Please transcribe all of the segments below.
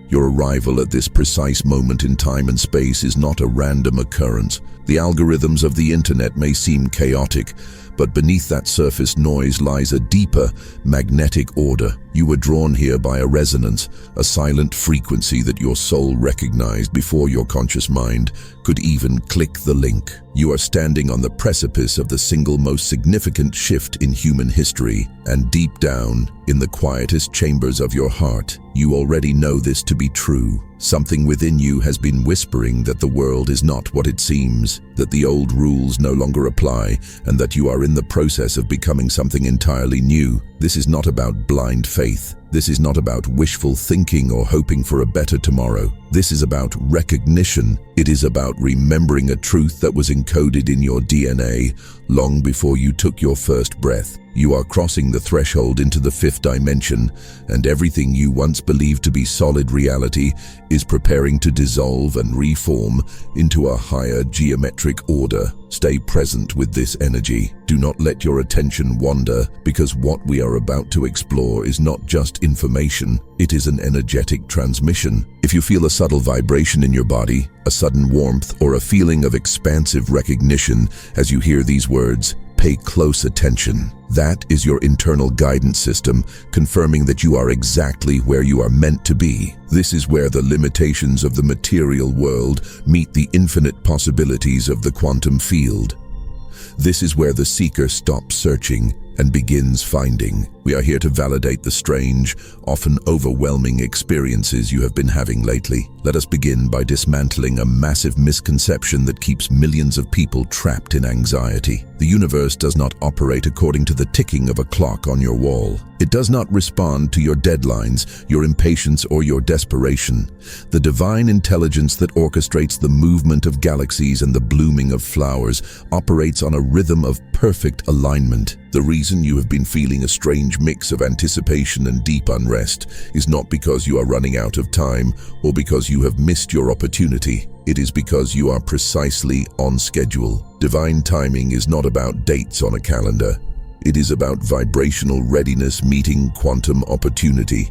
Your arrival at this precise moment in time and space is not a random occurrence. The algorithms of the internet may seem chaotic, but beneath that surface noise lies a deeper, magnetic order. You were drawn here by a resonance, a silent frequency that your soul recognized before your conscious mind could even click the link. You are standing on the precipice of the single most significant shift in human history, and deep down, in the quietest chambers of your heart, you already know this to be true. Something within you has been whispering that the world is not what it seems, that the old rules no longer apply, and that you are in the process of becoming something entirely new. This is not about blind faith. This is not about wishful thinking or hoping for a better tomorrow. This is about recognition. It is about remembering a truth that was encoded in your DNA long before you took your first breath. You are crossing the threshold into the fifth dimension, and everything you once believed to be solid reality is preparing to dissolve and reform into a higher geometric order. Stay present with this energy. Do not let your attention wander, because what we are about to explore is not just information, it is an energetic transmission. If you feel a subtle vibration in your body, a sudden warmth, or a feeling of expansive recognition as you hear these words, pay close attention. That is your internal guidance system, confirming that you are exactly where you are meant to be. This is where the limitations of the material world meet the infinite possibilities of the quantum field. This is where the seeker stops searching and begins finding. We are here to validate the strange, often overwhelming experiences you have been having lately. Let us begin by dismantling a massive misconception that keeps millions of people trapped in anxiety. The universe does not operate according to the ticking of a clock on your wall. It does not respond to your deadlines, your impatience, or your desperation. The divine intelligence that orchestrates the movement of galaxies and the blooming of flowers operates on a rhythm of perfect alignment. The reason you have been feeling a strange mix of anticipation and deep unrest is not because you are running out of time or because you have missed your opportunity. It is because you are precisely on schedule. Divine timing is not about dates on a calendar. It is about vibrational readiness meeting quantum opportunity.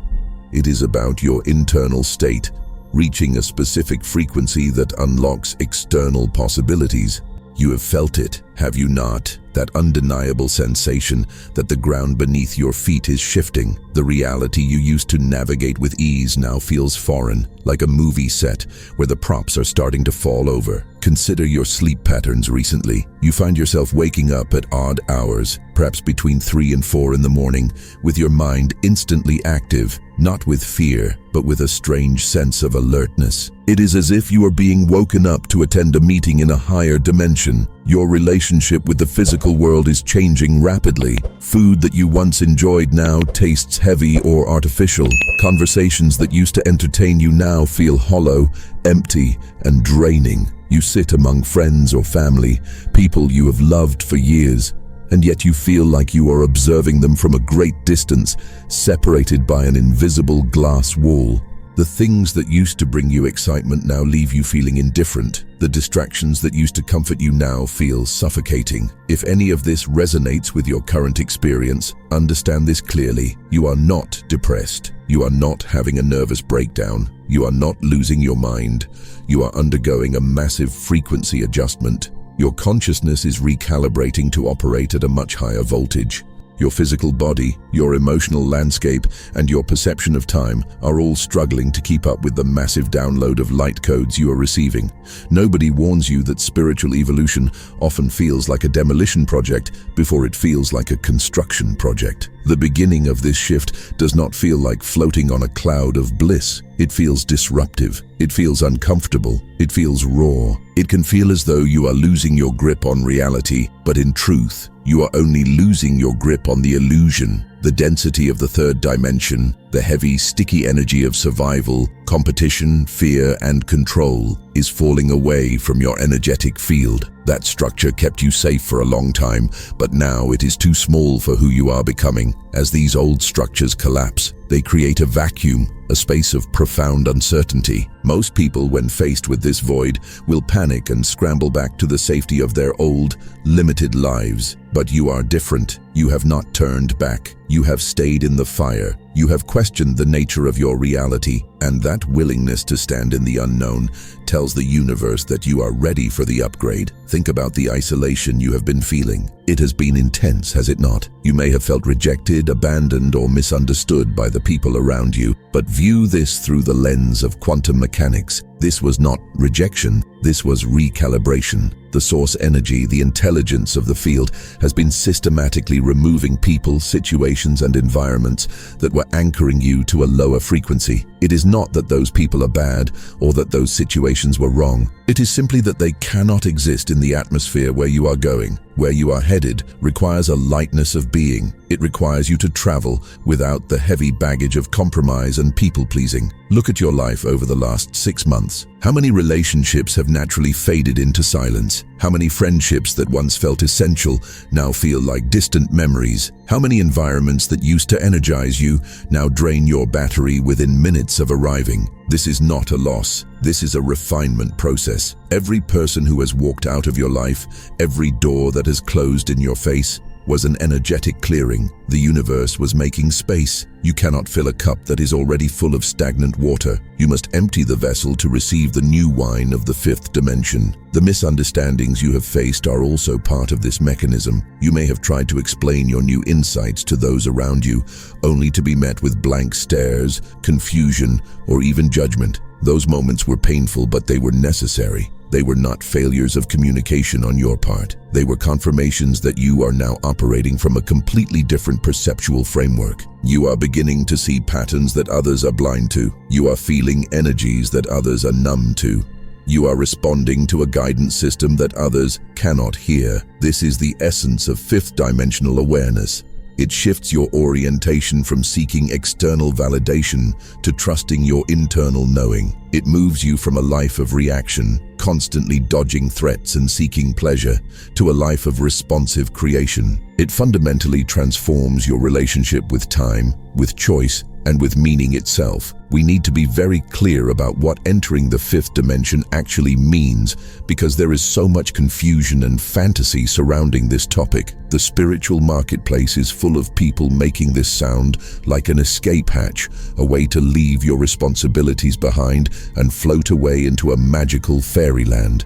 It is about your internal state, reaching a specific frequency that unlocks external possibilities. You have felt it, have you not? That undeniable sensation that the ground beneath your feet is shifting. The reality you used to navigate with ease now feels foreign, like a movie set where the props are starting to fall over. Consider your sleep patterns recently. You find yourself waking up at odd hours, perhaps between 3 and 4 in the morning, with your mind instantly active, not with fear, but with a strange sense of alertness. It is as if you are being woken up to attend a meeting in a higher dimension. Your relationship with the physical world is changing rapidly. Food that you once enjoyed now tastes heavy or artificial. Conversations that used to entertain you now feel hollow, empty, and draining. You sit among friends or family, people you have loved for years, and yet you feel like you are observing them from a great distance, separated by an invisible glass wall. The things that used to bring you excitement now leave you feeling indifferent. The distractions that used to comfort you now feel suffocating. If any of this resonates with your current experience, understand this clearly. You are not depressed. You are not having a nervous breakdown. You are not losing your mind. You are undergoing a massive frequency adjustment. Your consciousness is recalibrating to operate at a much higher voltage. Your physical body, your emotional landscape, and your perception of time are all struggling to keep up with the massive download of light codes you are receiving. Nobody warns you that spiritual evolution often feels like a demolition project before it feels like a construction project. The beginning of this shift does not feel like floating on a cloud of bliss. It feels disruptive. It feels uncomfortable. It feels raw. It can feel as though you are losing your grip on reality, but in truth, you are only losing your grip on the illusion. The density of the third dimension, the heavy, sticky energy of survival, competition, fear, and control is falling away from your energetic field. That structure kept you safe for a long time, but now it is too small for who you are becoming. As these old structures collapse, they create a vacuum, a space of profound uncertainty. Most people, when faced with this void, will panic and scramble back to the safety of their old, limited lives. But you are different. You have not turned back. You have stayed in the fire. You have questioned the nature of your reality. And that willingness to stand in the unknown tells the universe that you are ready for the upgrade. Think about the isolation you have been feeling. It has been intense, has it not? You may have felt rejected, abandoned, or misunderstood by the people around you, but view this through the lens of quantum mechanics. This was not rejection, this was recalibration. The source energy, the intelligence of the field, has been systematically removing people, situations, and environments that were anchoring you to a lower frequency. It is not that those people are bad or that those situations were wrong. It is simply that they cannot exist in the atmosphere where you are going. Where you are headed requires a lightness of being. It requires you to travel without the heavy baggage of compromise and people-pleasing. Look at your life over the last 6 months. How many relationships have naturally faded into silence? How many friendships that once felt essential now feel like distant memories? How many environments that used to energize you now drain your battery within minutes of arriving? This is not a loss. This is a refinement process. Every person who has walked out of your life, every door that has closed in your face, was an energetic clearing. The universe was making space. You cannot fill a cup that is already full of stagnant water. You must empty the vessel to receive the new wine of the fifth dimension. The misunderstandings you have faced are also part of this mechanism. You may have tried to explain your new insights to those around you, only to be met with blank stares, confusion, or even judgment. Those moments were painful, but they were necessary. They were not failures of communication on your part. They were confirmations that you are now operating from a completely different perceptual framework. You are beginning to see patterns that others are blind to. You are feeling energies that others are numb to. You are responding to a guidance system that others cannot hear. This is the essence of fifth dimensional awareness. It shifts your orientation from seeking external validation to trusting your internal knowing. It moves you from a life of reaction, constantly dodging threats and seeking pleasure, to a life of responsive creation. It fundamentally transforms your relationship with time, with choice, and with meaning itself. We need to be very clear about what entering the fifth dimension actually means, because there is so much confusion and fantasy surrounding this topic. The spiritual marketplace is full of people making this sound like an escape hatch, a way to leave your responsibilities behind and float away into a magical fairyland.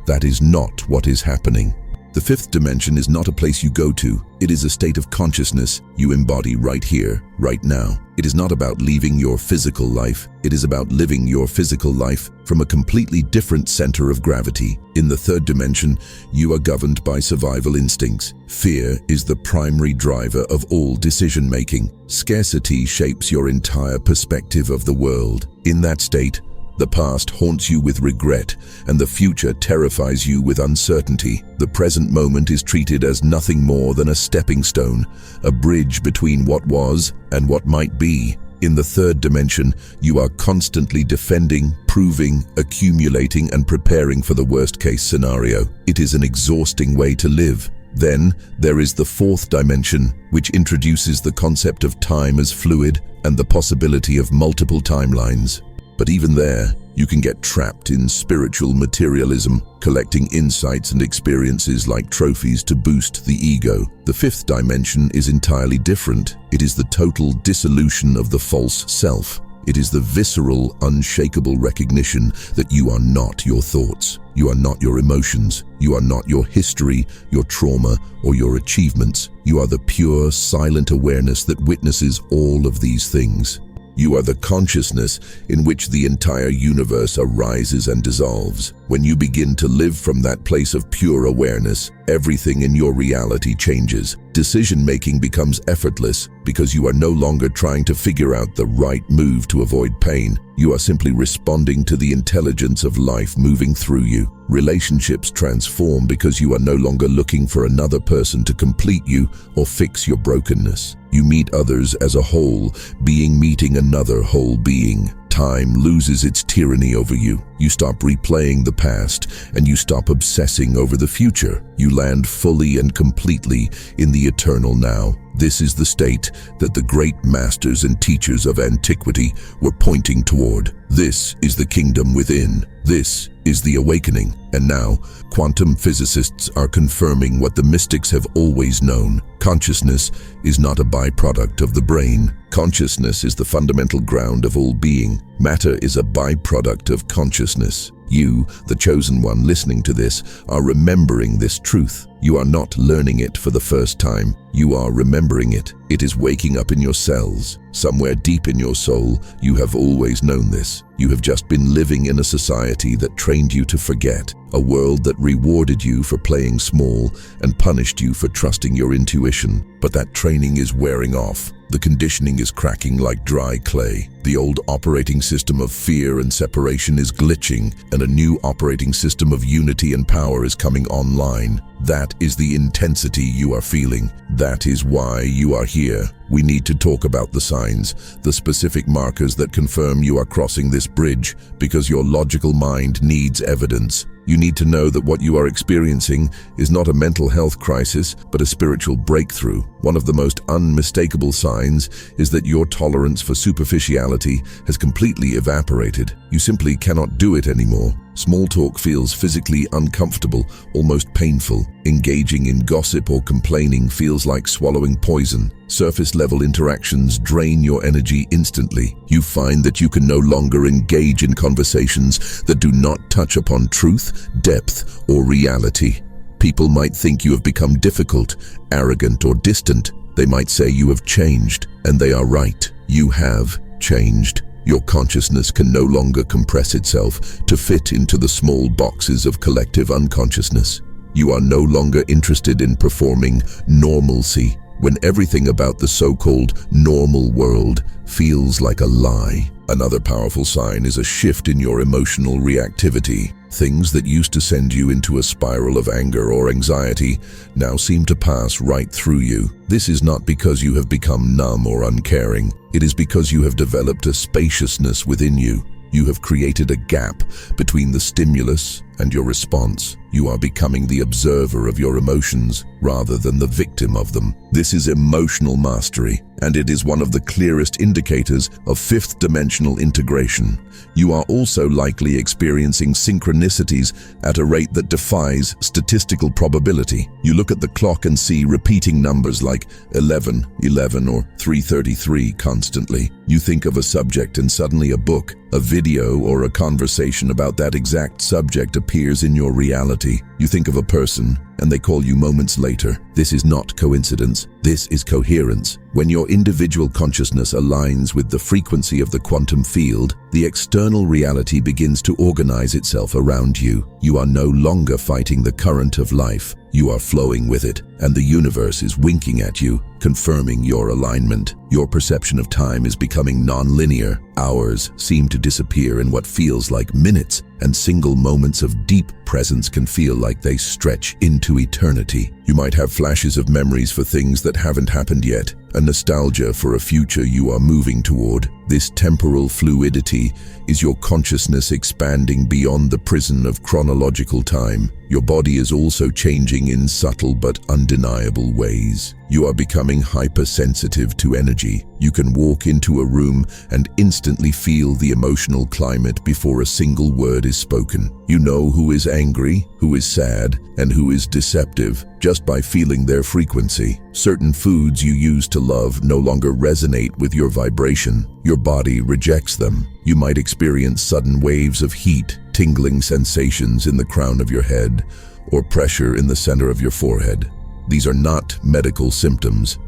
That is not what is happening. The fifth dimension is not a place you go to. It is a state of consciousness you embody right here, right now. It is not about leaving your physical life. It is about living your physical life from a completely different center of gravity. In the third dimension, you are governed by survival instincts. Fear is the primary driver of all decision-making. Scarcity shapes your entire perspective of the world. In that state, the past haunts you with regret, and the future terrifies you with uncertainty. The present moment is treated as nothing more than a stepping stone, a bridge between what was and what might be. In the third dimension, you are constantly defending, proving, accumulating, and preparing for the worst-case scenario. It is an exhausting way to live. Then, there is the fourth dimension, which introduces the concept of time as fluid and the possibility of multiple timelines. But even there, you can get trapped in spiritual materialism, collecting insights and experiences like trophies to boost the ego. The fifth dimension is entirely different. It is the total dissolution of the false self. It is the visceral, unshakable recognition that you are not your thoughts. You are not your emotions. You are not your history, your trauma, or your achievements. You are the pure, silent awareness that witnesses all of these things. You are the consciousness in which the entire universe arises and dissolves. When you begin to live from that place of pure awareness, everything in your reality changes. Decision-making becomes effortless because you are no longer trying to figure out the right move to avoid pain. You are simply responding to the intelligence of life moving through you. Relationships transform because you are no longer looking for another person to complete you or fix your brokenness. You meet others as a whole being meeting another whole being. Time loses its tyranny over you. You stop replaying the past and you stop obsessing over the future. You land fully and completely in the eternal now. This is the state that the great masters and teachers of antiquity were pointing toward. This is the kingdom within. This is the awakening. And now, quantum physicists are confirming what the mystics have always known. Consciousness is not a byproduct of the brain. Consciousness is the fundamental ground of all being. Matter is a byproduct of consciousness. You, the chosen one listening to this, are remembering this truth. You are not learning it for the first time. You are remembering it. It is waking up in your cells. Somewhere deep in your soul, you have always known this. You have just been living in a society that trained you to forget, a world that rewarded you for playing small and punished you for trusting your intuition. But that training is wearing off. The conditioning is cracking like dry clay. The old operating system of fear and separation is glitching, and a new operating system of unity and power is coming online. That is the intensity you are feeling. That is why you are here. We need to talk about the signs, the specific markers that confirm you are crossing this bridge, because your logical mind needs evidence. You need to know that what you are experiencing is not a mental health crisis, but a spiritual breakthrough. One of the most unmistakable signs is that your tolerance for superficiality has completely evaporated. You simply cannot do it anymore. Small talk feels physically uncomfortable, almost painful. Engaging in gossip or complaining feels like swallowing poison. Surface-level interactions drain your energy instantly. You find that you can no longer engage in conversations that do not touch upon truth, depth, or reality. People might think you have become difficult, arrogant, or distant. They might say you have changed, and they are right. You have changed. Your consciousness can no longer compress itself to fit into the small boxes of collective unconsciousness. You are no longer interested in performing normalcy when everything about the so-called normal world feels like a lie. Another powerful sign is a shift in your emotional reactivity. Things that used to send you into a spiral of anger or anxiety now seem to pass right through you. This is not because you have become numb or uncaring. It is because you have developed a spaciousness within you. You have created a gap between the stimulus and your response. You are becoming the observer of your emotions rather than the victim of them. This is emotional mastery, and it is one of the clearest indicators of fifth-dimensional integration. You are also likely experiencing synchronicities at a rate that defies statistical probability. You look at the clock and see repeating numbers like 11, 11, or 333 constantly. You think of a subject and suddenly a book, a video, or a conversation about that exact subject appears in your reality. You think of a person and they call you moments later. This is not coincidence. This is coherence. When your individual consciousness aligns with the frequency of the quantum field, the external reality begins to organize itself around you. You are no longer fighting the current of life. You are flowing with it, and the universe is winking at you, confirming your alignment. Your perception of time is becoming non-linear. Hours seem to disappear in what feels like minutes, and single moments of deep presence can feel like they stretch into eternity. You might have flashes of memories for things that haven't happened yet, a nostalgia for a future you are moving toward. This temporal fluidity is your consciousness expanding beyond the prison of chronological time. Your body is also changing in subtle but undeniable ways. You are becoming hypersensitive to energy. You can walk into a room and instantly feel the emotional climate before a single word is spoken. You know who is angry, who is sad, and who is deceptive just by feeling their frequency. Certain foods you used to love no longer resonate with your vibration. Your body rejects them. You might experience sudden waves of heat, tingling sensations in the crown of your head, or pressure in the center of your forehead. These are not medical symptoms.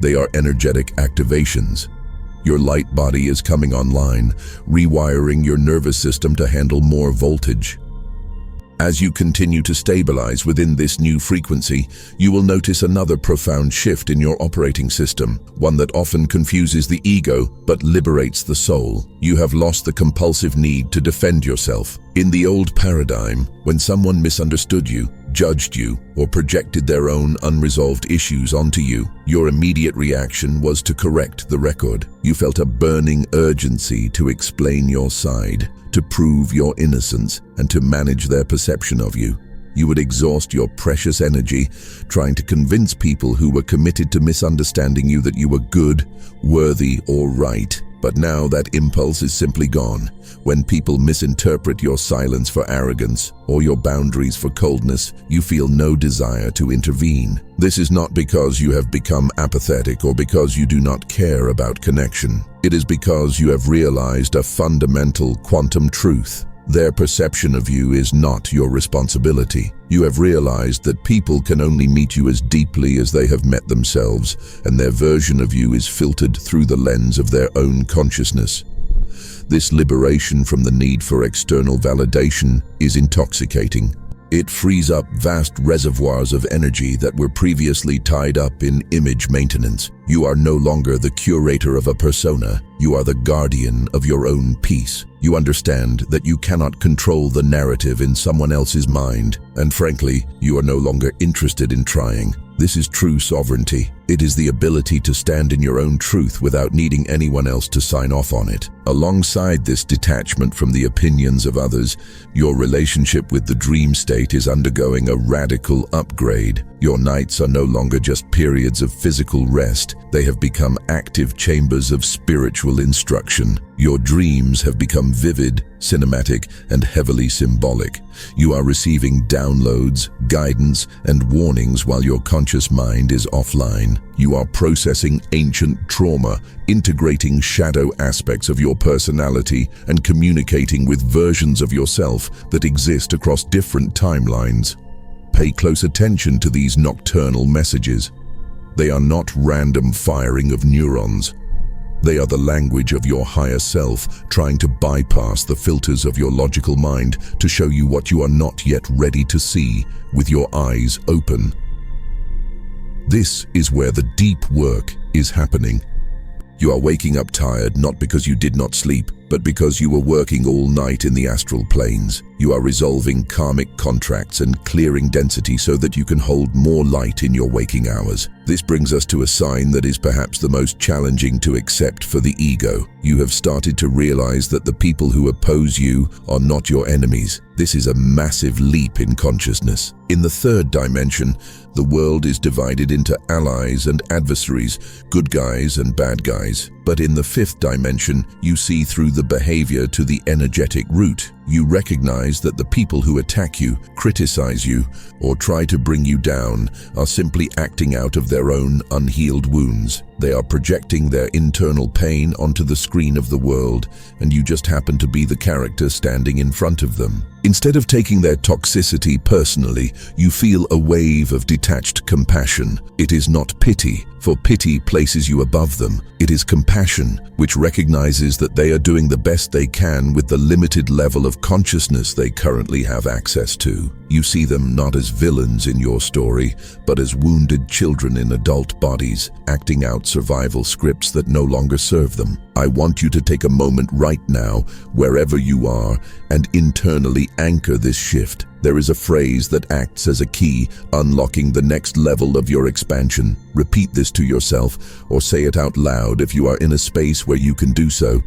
They are energetic activations. Your light body is coming online, rewiring your nervous system to handle more voltage. As you continue to stabilize within this new frequency, you will notice another profound shift in your operating system, one that often confuses the ego but liberates the soul. You have lost the compulsive need to defend yourself. In the old paradigm, when someone misunderstood you, judged you, or projected their own unresolved issues onto you, your immediate reaction was to correct the record. You felt a burning urgency to explain your side, to prove your innocence, and to manage their perception of you. You would exhaust your precious energy trying to convince people who were committed to misunderstanding you that you were good, worthy, or right. But now that impulse is simply gone. When people misinterpret your silence for arrogance or your boundaries for coldness, you feel no desire to intervene. This is not because you have become apathetic or because you do not care about connection. It is because you have realized a fundamental quantum truth. Their perception of you is not your responsibility. You have realized that people can only meet you as deeply as they have met themselves, and their version of you is filtered through the lens of their own consciousness. This liberation from the need for external validation is intoxicating. It frees up vast reservoirs of energy that were previously tied up in image maintenance. You are no longer the curator of a persona. You are the guardian of your own peace. You understand that you cannot control the narrative in someone else's mind, and frankly, you are no longer interested in trying. This is true sovereignty. It is the ability to stand in your own truth without needing anyone else to sign off on it. Alongside this detachment from the opinions of others, your relationship with the dream state is undergoing a radical upgrade. Your nights are no longer just periods of physical rest. They have become active chambers of spiritual instruction. Your dreams have become vivid, cinematic, and heavily symbolic. You are receiving downloads, guidance, and warnings while your conscious mind is offline. You are processing ancient trauma, integrating shadow aspects of your personality, and communicating with versions of yourself that exist across different timelines. Pay close attention to these nocturnal messages. They are not random firing of neurons. They are the language of your higher self, trying to bypass the filters of your logical mind to show you what you are not yet ready to see with your eyes open. This is where the deep work is happening. You are waking up tired not because you did not sleep, but because you were working all night in the astral planes. You are resolving karmic contracts and clearing density so that you can hold more light in your waking hours. This brings us to a sign that is perhaps the most challenging to accept for the ego. You have started to realize that the people who oppose you are not your enemies. This is a massive leap in consciousness. In the third dimension, the world is divided into allies and adversaries, good guys and bad guys. But in the fifth dimension, you see through the behavior to the energetic root. You recognize that the people who attack you, criticize you, or try to bring you down are simply acting out of their own unhealed wounds. They are projecting their internal pain onto the screen of the world, and you just happen to be the character standing in front of them. Instead of taking their toxicity personally, you feel a wave of detached compassion. It is not pity, for pity places you above them. It is compassion, which recognizes that they are doing the best they can with the limited level of consciousness they currently have access to. You see them not as villains in your story, but as wounded children in adult bodies, acting out survival scripts that no longer serve them. I want you to take a moment right now, wherever you are, and internally anchor this shift. There is a phrase that acts as a key, unlocking the next level of your expansion. Repeat this to yourself, or say it out loud if you are in a space where you can do so.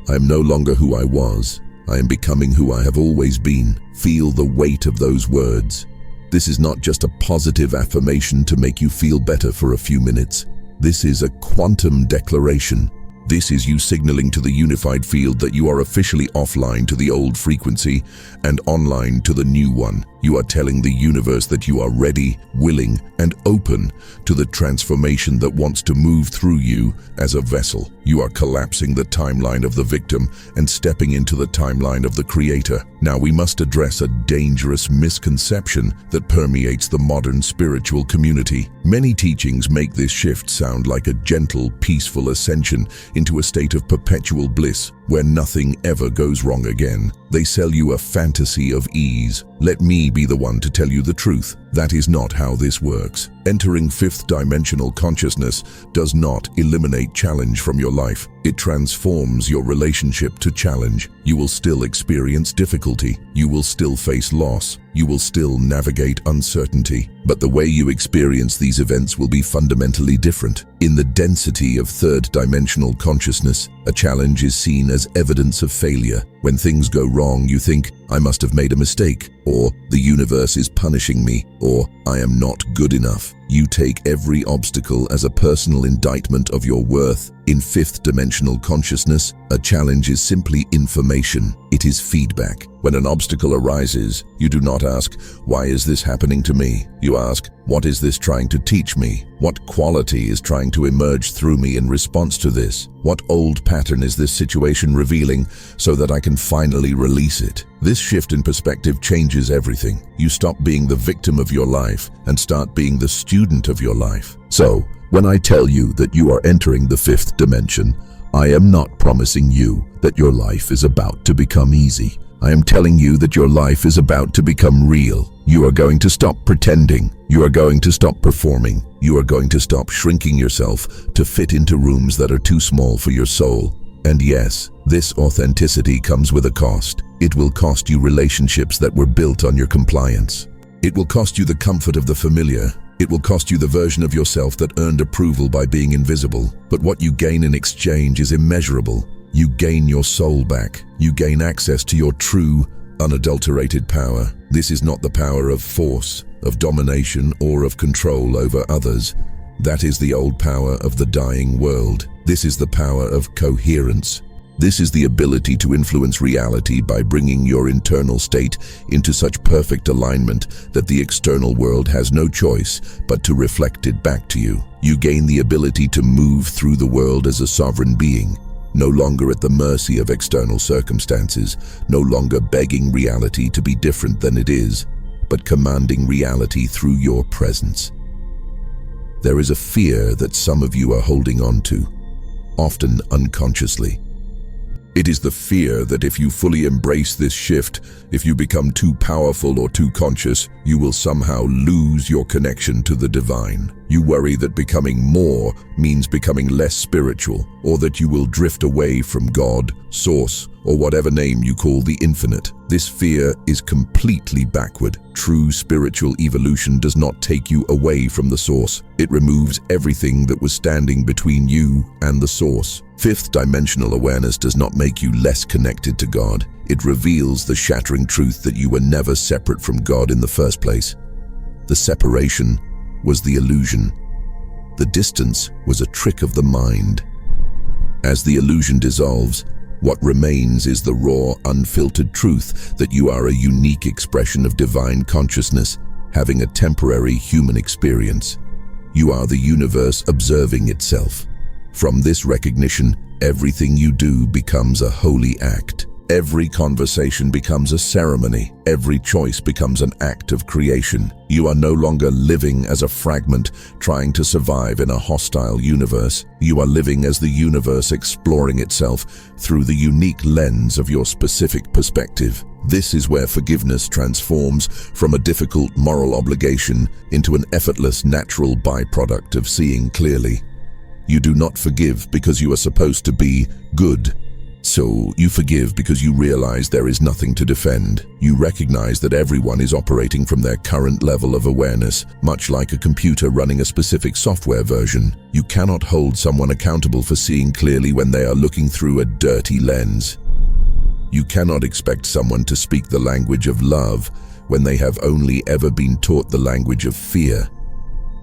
I am no longer who I was. I am becoming who I have always been. Feel the weight of those words. This is not just a positive affirmation to make you feel better for a few minutes. This is a quantum declaration. This is you signaling to the unified field that you are officially offline to the old frequency and online to the new one. You are telling the universe that you are ready, willing, and open to the transformation that wants to move through you as a vessel. You are collapsing the timeline of the victim and stepping into the timeline of the creator. Now we must address a dangerous misconception that permeates the modern spiritual community. Many teachings make this shift sound like a gentle, peaceful ascension into a state of perpetual bliss where nothing ever goes wrong again. They sell you a fantasy of ease. Let me be the one to tell you the truth. That is not how this works. Entering fifth dimensional consciousness does not eliminate challenge from your life. It transforms your relationship to challenge. You will still experience difficulty. You will still face loss. You will still navigate uncertainty. But the way you experience these events will be fundamentally different. In the density of third dimensional consciousness, a challenge is seen as evidence of failure. When things go wrong, you think, I must have made a mistake, or the universe is punishing me, or I am not good enough. You take every obstacle as a personal indictment of your worth. In fifth-dimensional consciousness, a challenge is simply information. It is feedback. When an obstacle arises, you do not ask, "Why is this happening to me?" You ask, "What is this trying to teach me? What quality is trying to emerge through me in response to this? What old pattern is this situation revealing so that I can finally release it?" This shift in perspective changes everything. You stop being the victim of your life and start being the student of your life. So, when I tell you that you are entering the fifth dimension, I am not promising you that your life is about to become easy. I am telling you that your life is about to become real. You are going to stop pretending. You are going to stop performing. You are going to stop shrinking yourself to fit into rooms that are too small for your soul. And yes, this authenticity comes with a cost. It will cost you relationships that were built on your compliance. It will cost you the comfort of the familiar. It will cost you the version of yourself that earned approval by being invisible. But what you gain in exchange is immeasurable. You gain your soul back. You gain access to your true, unadulterated power. This is not the power of force, of domination, or of control over others. That is the old power of the dying world. This is the power of coherence. This is the ability to influence reality by bringing your internal state into such perfect alignment that the external world has no choice but to reflect it back to you. You gain the ability to move through the world as a sovereign being, no longer at the mercy of external circumstances, no longer begging reality to be different than it is, but commanding reality through your presence. There is a fear that some of you are holding on to, often unconsciously. It is the fear that if you fully embrace this shift, if you become too powerful or too conscious, you will somehow lose your connection to the divine. You worry that becoming more means becoming less spiritual, or that you will drift away from God, Source, or whatever name you call the infinite. This fear is completely backward. True spiritual evolution does not take you away from the Source. It removes everything that was standing between you and the Source. Fifth dimensional awareness does not make you less connected to God. It reveals the shattering truth that you were never separate from God in the first place. The separation was the illusion. The distance was a trick of the mind. As the illusion dissolves, what remains is the raw, unfiltered truth that you are a unique expression of divine consciousness, having a temporary human experience. You are the universe observing itself. From this recognition, everything you do becomes a holy act. Every conversation becomes a ceremony. Every choice becomes an act of creation. You are no longer living as a fragment trying to survive in a hostile universe. You are living as the universe exploring itself through the unique lens of your specific perspective. This is where forgiveness transforms from a difficult moral obligation into an effortless natural byproduct of seeing clearly. You do not forgive because you are supposed to be good. So you forgive because you realize there is nothing to defend. You recognize that everyone is operating from their current level of awareness, much like a computer running a specific software version. You cannot hold someone accountable for seeing clearly when they are looking through a dirty lens. You cannot expect someone to speak the language of love when they have only ever been taught the language of fear.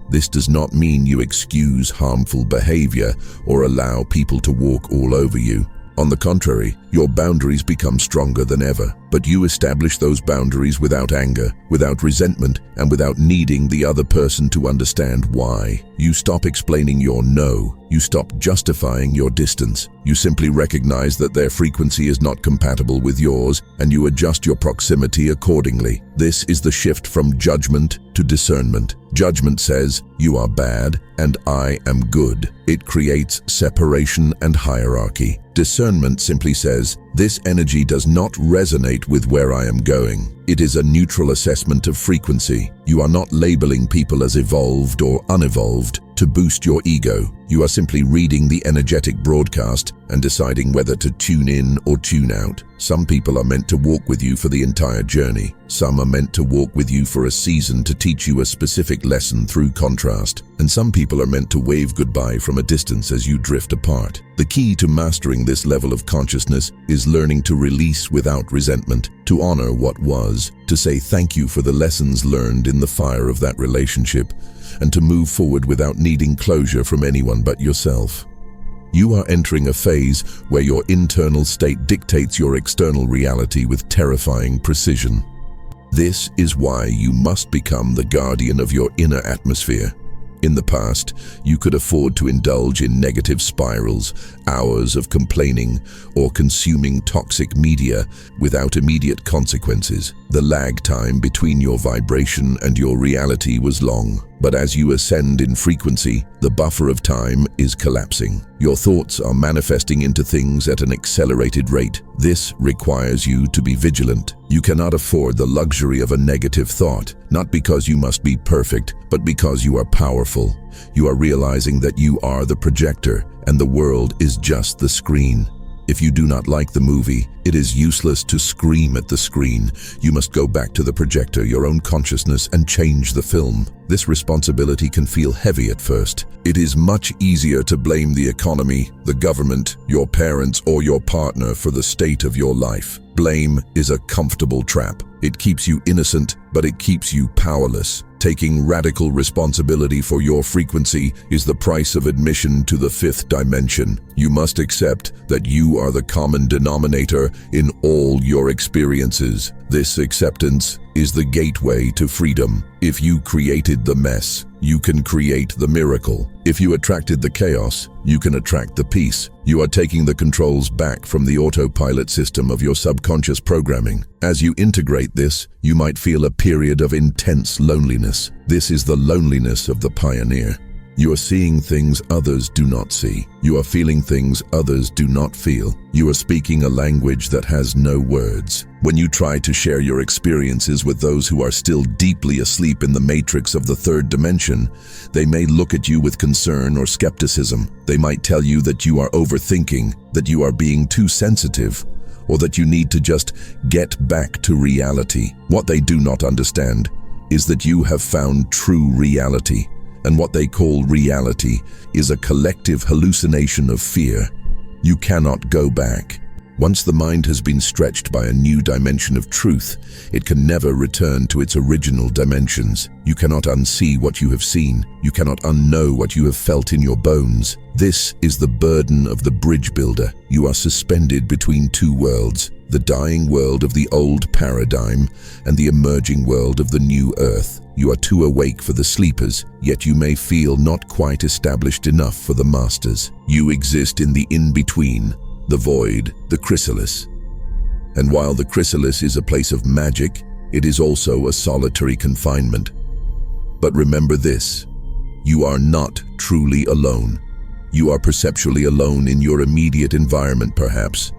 This does not mean you excuse harmful behavior or allow people to walk all over you. On the contrary, your boundaries become stronger than ever, but you establish those boundaries without anger, without resentment, and without needing the other person to understand why. You stop explaining your no. You stop justifying your distance. You simply recognize that their frequency is not compatible with yours, and you adjust your proximity accordingly. This is the shift from judgment to discernment. Judgment says, "You are bad, and I am good." It creates separation and hierarchy. Discernment simply says, "This energy does not resonate with where I am going." It is a neutral assessment of frequency. You are not labeling people as evolved or unevolved to boost your ego. You are simply reading the energetic broadcast and deciding whether to tune in or tune out. Some people are meant to walk with you for the entire journey. Some are meant to walk with you for a season to teach you a specific lesson through contrast. And some people are meant to wave goodbye from a distance as you drift apart. The key to mastering this level of consciousness is learning to release without resentment, to honor what was, to say thank you for the lessons learned in the fire of that relationship, and to move forward without needing closure from anyone but yourself. You are entering a phase where your internal state dictates your external reality with terrifying precision. This is why you must become the guardian of your inner atmosphere. In the past, you could afford to indulge in negative spirals, hours of complaining, or consuming toxic media without immediate consequences. The lag time between your vibration and your reality was long, but as you ascend in frequency, the buffer of time is collapsing. Your thoughts are manifesting into things at an accelerated rate. This requires you to be vigilant. You cannot afford the luxury of a negative thought, not because you must be perfect, but because you are powerful. You are realizing that you are the projector, and the world is just the screen. If you do not like the movie, it is useless to scream at the screen. You must go back to the projector, your own consciousness, and change the film. This responsibility can feel heavy at first. It is much easier to blame the economy, the government, your parents, or your partner for the state of your life. Blame is a comfortable trap. It keeps you innocent, but it keeps you powerless. Taking radical responsibility for your frequency is the price of admission to the fifth dimension. You must accept that you are the common denominator in all your experiences. This acceptance is the gateway to freedom. If you created the mess, you can create the miracle. If you attracted the chaos, you can attract the peace. You are taking the controls back from the autopilot system of your subconscious programming. As you integrate this, you might feel a period of intense loneliness. This is the loneliness of the pioneer. You are seeing things others do not see. You are feeling things others do not feel. You are speaking a language that has no words. When you try to share your experiences with those who are still deeply asleep in the matrix of the third dimension, they may look at you with concern or skepticism. They might tell you that you are overthinking, that you are being too sensitive, or that you need to just get back to reality. What they do not understand is that you have found true reality. And what they call reality is a collective hallucination of fear. You cannot go back. Once the mind has been stretched by a new dimension of truth, it can never return to its original dimensions. You cannot unsee what you have seen. You cannot unknow what you have felt in your bones. This is the burden of the bridge builder. You are suspended between two worlds, the dying world of the old paradigm and the emerging world of the new earth. You are too awake for the sleepers, yet you may feel not quite established enough for the masters. You exist in the in-between, the void, the chrysalis. And while the chrysalis is a place of magic, it is also a solitary confinement. But remember this, you are not truly alone. You are perceptually alone in your immediate environment perhaps,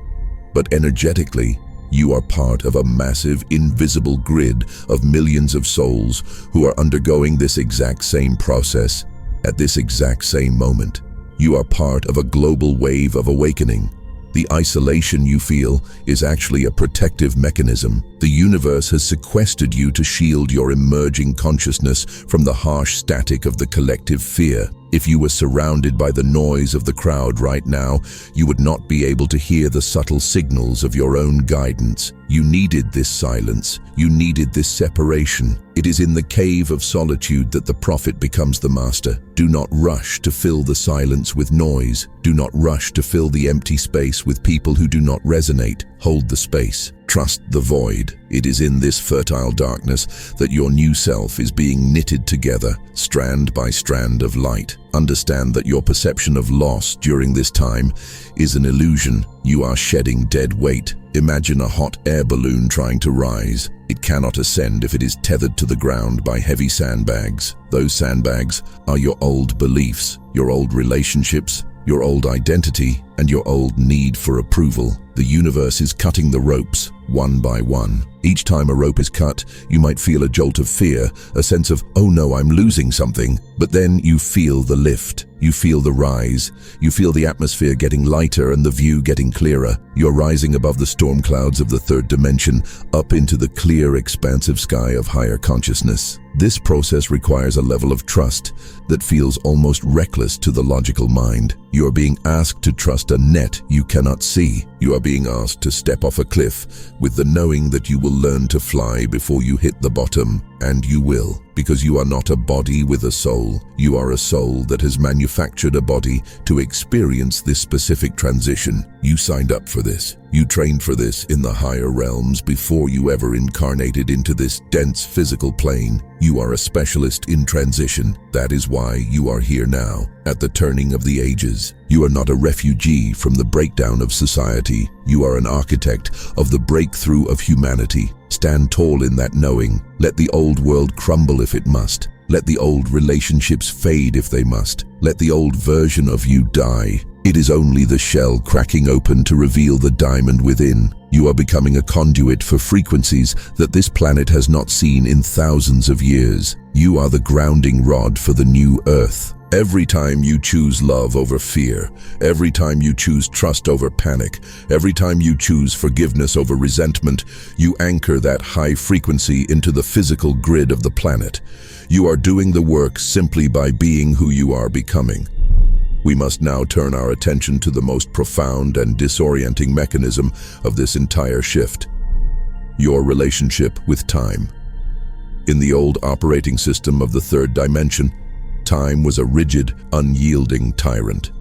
but energetically, you are part of a massive, invisible grid of millions of souls who are undergoing this exact same process at this exact same moment. You are part of a global wave of awakening. The isolation you feel is actually a protective mechanism. The universe has sequestered you to shield your emerging consciousness from the harsh static of the collective fear. If you were surrounded by the noise of the crowd right now, you would not be able to hear the subtle signals of your own guidance. You needed this silence. You needed this separation. It is in the cave of solitude that the prophet becomes the master. Do not rush to fill the silence with noise. Do not rush to fill the empty space with people who do not resonate. Hold the space. Trust the void. It is in this fertile darkness that your new self is being knitted together, strand by strand of light. Understand that your perception of loss during this time is an illusion. You are shedding dead weight. Imagine a hot air balloon trying to rise. It cannot ascend if it is tethered to the ground by heavy sandbags. Those sandbags are your old beliefs, your old relationships, your old identity, and your old need for approval. The universe is cutting the ropes, one by one. Each time a rope is cut, you might feel a jolt of fear, a sense of, oh no, I'm losing something. But then you feel the lift. You feel the rise. You feel the atmosphere getting lighter and the view getting clearer. You're rising above the storm clouds of the third dimension, up into the clear, expansive sky of higher consciousness. This process requires a level of trust that feels almost reckless to the logical mind. You are being asked to trust a net you cannot see. You are being asked to step off a cliff with the knowing that you will learn to fly before you hit the bottom, and you will. because you are not a body with a soul. You are a soul that has manufactured a body to experience this specific transition. You signed up for this. You trained for this in the higher realms before you ever incarnated into this dense physical plane. You are a specialist in transition. That is why you are here now, at the turning of the ages. You are not a refugee from the breakdown of society. You are an architect of the breakthrough of humanity. Stand tall in that knowing. Let the old world crumble if it must. Let the old relationships fade if they must. Let the old version of you die. It is only the shell cracking open to reveal the diamond within. You are becoming a conduit for frequencies that this planet has not seen in thousands of years. You are the grounding rod for the new Earth. Every time you choose love over fear, every time you choose trust over panic, every time you choose forgiveness over resentment, you anchor that high frequency into the physical grid of the planet. You are doing the work simply by being who you are becoming. We must now turn our attention to the most profound and disorienting mechanism of this entire shift: your relationship with time. In the old operating system of the third dimension, time was a rigid, unyielding tyrant.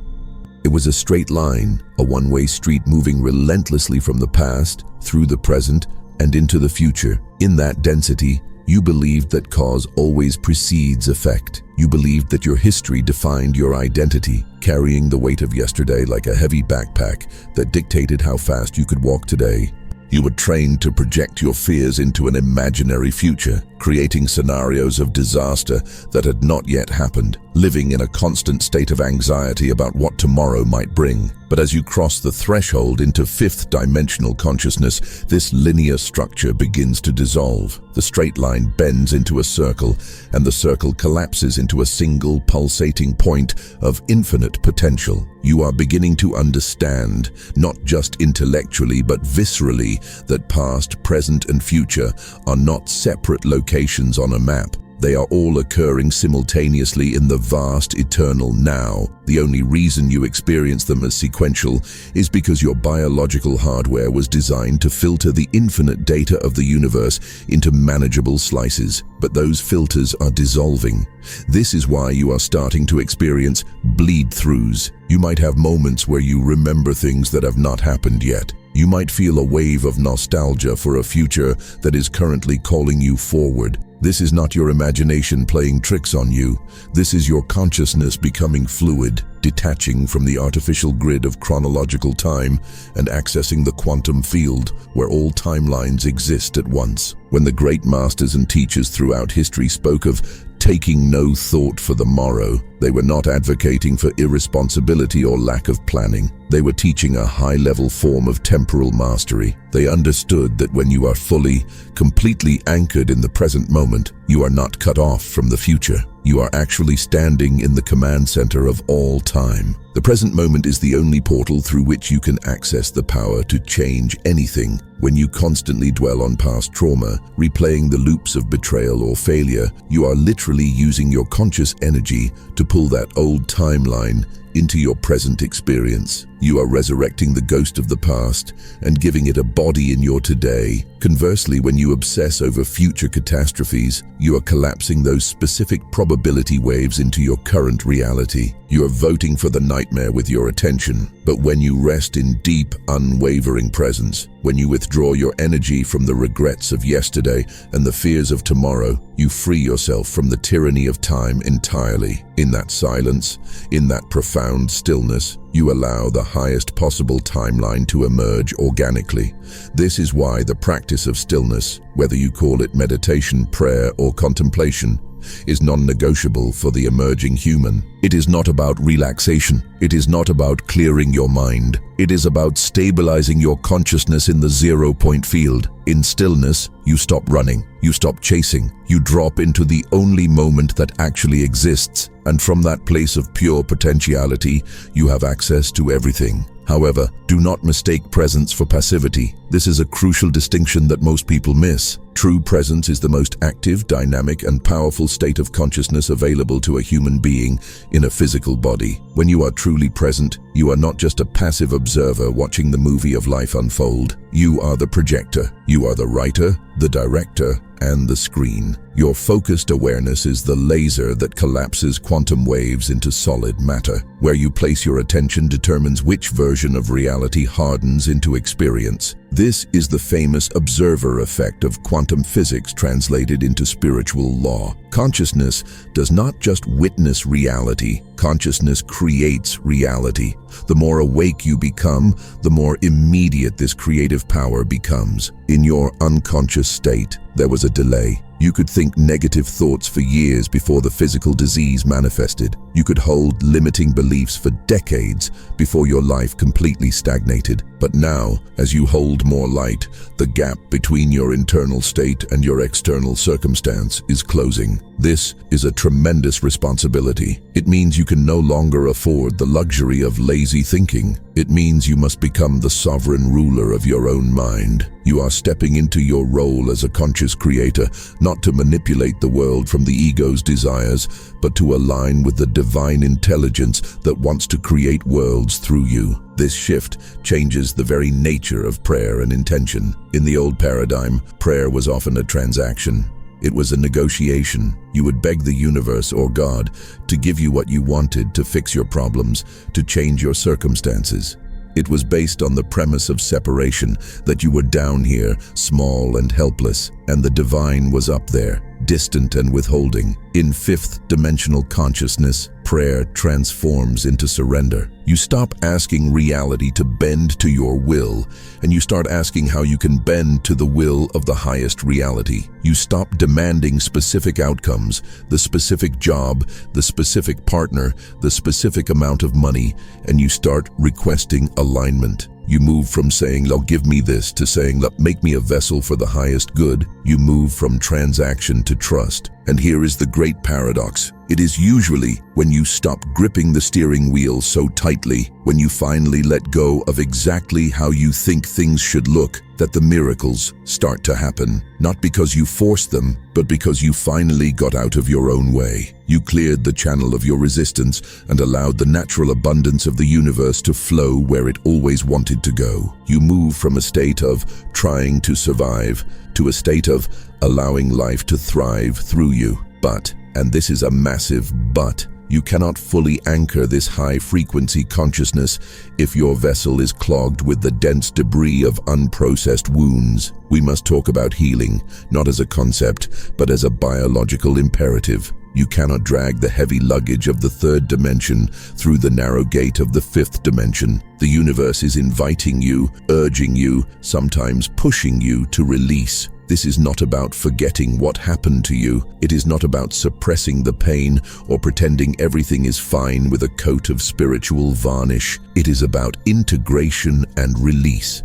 It was a straight line, a one-way street moving relentlessly from the past, through the present, and into the future. In that density, you believed that cause always precedes effect. You believed that your history defined your identity, carrying the weight of yesterday like a heavy backpack that dictated how fast you could walk today. You were trained to project your fears into an imaginary future, creating scenarios of disaster that had not yet happened, living in a constant state of anxiety about what tomorrow might bring. But as you cross the threshold into fifth-dimensional consciousness, this linear structure begins to dissolve. The straight line bends into a circle, and the circle collapses into a single pulsating point of infinite potential. You are beginning to understand, not just intellectually but viscerally, that past, present, and future are not separate locations on a map. They are all occurring simultaneously in the vast, eternal now. The only reason you experience them as sequential is because your biological hardware was designed to filter the infinite data of the universe into manageable slices. But those filters are dissolving. This is why you are starting to experience bleed-throughs. You might have moments where you remember things that have not happened yet. You might feel a wave of nostalgia for a future that is currently calling you forward. This is not your imagination playing tricks on you. This is your consciousness becoming fluid, detaching from the artificial grid of chronological time and accessing the quantum field where all timelines exist at once. When the great masters and teachers throughout history spoke of taking no thought for the morrow, they were not advocating for irresponsibility or lack of planning. They were teaching a high-level form of temporal mastery. They understood that when you are fully, completely anchored in the present moment, you are not cut off from the future. You are actually standing in the command center of all time. The present moment is the only portal through which you can access the power to change anything. When you constantly dwell on past trauma, replaying the loops of betrayal or failure, you are literally using your conscious energy to pull that old timeline into your present experience. You are resurrecting the ghost of the past and giving it a body in your today. Conversely, when you obsess over future catastrophes, you are collapsing those specific probability waves into your current reality. You are voting for the nightmare with your attention. But when you rest in deep, unwavering presence, when you withdraw your energy from the regrets of yesterday and the fears of tomorrow, you free yourself from the tyranny of time entirely. In that silence, in that profound stillness, you allow the highest possible timeline to emerge organically. This is why the practice of stillness, whether you call it meditation, prayer, or contemplation, is non-negotiable for the emerging human. It is not about relaxation. It is not about clearing your mind. It is about stabilizing your consciousness in the zero-point field. In stillness, you stop running. You stop chasing. You drop into the only moment that actually exists. And from that place of pure potentiality, you have access to everything. However, do not mistake presence for passivity. This is a crucial distinction that most people miss. True presence is the most active, dynamic, and powerful state of consciousness available to a human being in a physical body. When you are truly present, you are not just a passive observer watching the movie of life unfold. You are the projector. You are the writer, the director, and the screen. Your focused awareness is the laser that collapses quantum waves into solid matter. Where you place your attention determines which version of reality hardens into experience. This is the famous observer effect of quantum physics translated into spiritual law. Consciousness does not just witness reality, consciousness creates reality. The more awake you become, the more immediate this creative power becomes. In your unconscious state, there was a delay. You could think negative thoughts for years before the physical disease manifested. You could hold limiting beliefs for decades before your life completely stagnated. But now, as you hold more light, the gap between your internal state and your external circumstance is closing. This is a tremendous responsibility. It means you can no longer afford the luxury of lazy thinking. It means you must become the sovereign ruler of your own mind. You are stepping into your role as a conscious creator, not to manipulate the world from the ego's desires, but to align with the divine intelligence that wants to create worlds through you. This shift changes the very nature of prayer and intention. In the old paradigm, prayer was often a transaction. It was a negotiation. You would beg the universe or God to give you what you wanted, to fix your problems, to change your circumstances. It was based on the premise of separation, that you were down here, small and helpless, and the divine was up there, distant and withholding. In fifth-dimensional consciousness, prayer transforms into surrender. You stop asking reality to bend to your will, and you start asking how you can bend to the will of the highest reality. You stop demanding specific outcomes, the specific job, the specific partner, the specific amount of money, and you start requesting alignment. You move from saying, "Lord, give me this," to saying, "Lord, make me a vessel for the highest good." You move from transaction to trust. And here is the great paradox. It is usually when you stop gripping the steering wheel so tightly, when you finally let go of exactly how you think things should look, that the miracles start to happen. Not because you forced them, but because you finally got out of your own way. You cleared the channel of your resistance and allowed the natural abundance of the universe to flow where it always wanted to go. You move from a state of trying to survive to a state of allowing life to thrive through you. But, and this is a massive but, you cannot fully anchor this high-frequency consciousness if your vessel is clogged with the dense debris of unprocessed wounds. We must talk about healing, not as a concept, but as a biological imperative. You cannot drag the heavy luggage of the third dimension through the narrow gate of the fifth dimension. The universe is inviting you, urging you, sometimes pushing you to release. This is not about forgetting what happened to you. It is not about suppressing the pain or pretending everything is fine with a coat of spiritual varnish. It is about integration and release.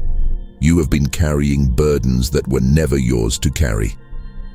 You have been carrying burdens that were never yours to carry.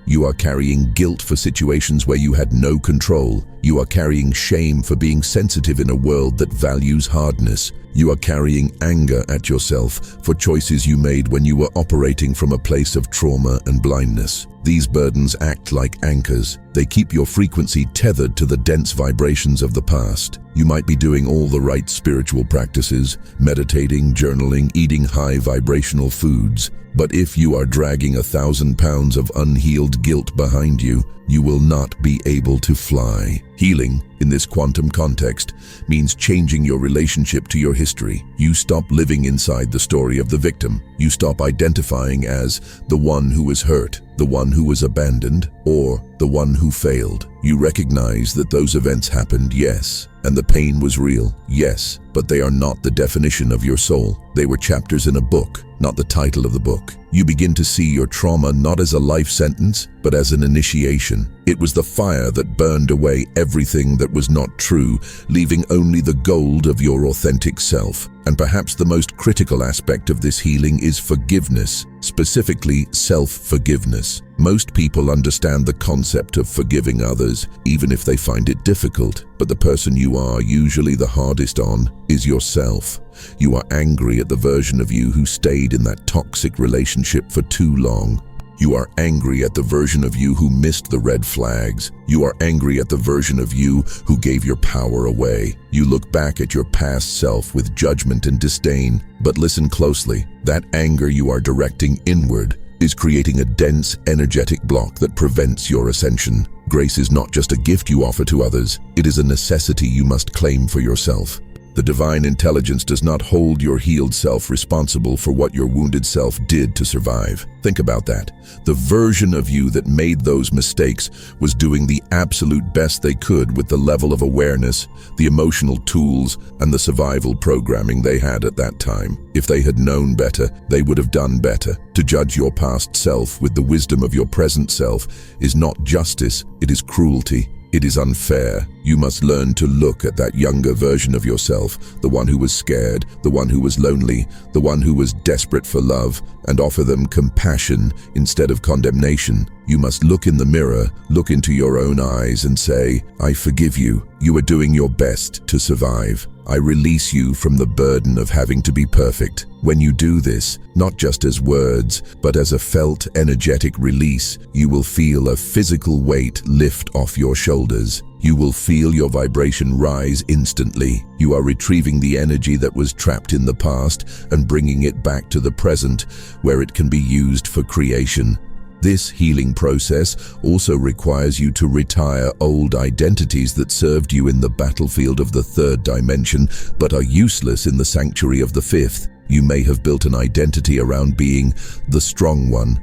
You are carrying guilt for situations where you had no control. You are carrying shame for being sensitive in a world that values hardness. You are carrying anger at yourself for choices you made when you were operating from a place of trauma and blindness. These burdens act like anchors. They keep your frequency tethered to the dense vibrations of the past. You might be doing all the right spiritual practices, meditating, journaling, eating high vibrational foods. But if you are dragging 1,000 pounds of unhealed guilt behind you, you will not be able to fly. Healing, in this quantum context, means changing your relationship to your history. You stop living inside the story of the victim. You stop identifying as the one who was hurt, the one who was abandoned, or the one who failed. You recognize that those events happened, yes, and the pain was real, yes, but they are not the definition of your soul. They were chapters in a book, not the title of the book. You begin to see your trauma not as a life sentence, but as an initiation. It was the fire that burned away everything that was not true, leaving only the gold of your authentic self. And perhaps the most critical aspect of this healing is forgiveness, specifically self-forgiveness. Most people understand the concept of forgiving others, even if they find it difficult. But the person you are usually the hardest on is yourself. You are angry at the version of you who stayed in that toxic relationship for too long. You are angry at the version of you who missed the red flags. You are angry at the version of you who gave your power away. You look back at your past self with judgment and disdain. But listen closely. That anger you are directing inward is creating a dense, energetic block that prevents your ascension. Grace is not just a gift you offer to others. It is a necessity you must claim for yourself. The divine intelligence does not hold your healed self responsible for what your wounded self did to survive. Think about that. The version of you that made those mistakes was doing the absolute best they could with the level of awareness, the emotional tools, and the survival programming they had at that time. If they had known better, they would have done better. To judge your past self with the wisdom of your present self is not justice, it is cruelty. It is unfair. You must learn to look at that younger version of yourself, the one who was scared, the one who was lonely, the one who was desperate for love, and offer them compassion instead of condemnation. You must look in the mirror, look into your own eyes and say, I forgive you. You are doing your best to survive. I release you from the burden of having to be perfect. When you do this, not just as words, but as a felt, energetic release, you will feel a physical weight lift off your shoulders. You will feel your vibration rise instantly. You are retrieving the energy that was trapped in the past and bringing it back to the present, where it can be used for creation. This healing process also requires you to retire old identities that served you in the battlefield of the third dimension, but are useless in the sanctuary of the fifth. You may have built an identity around being the strong one,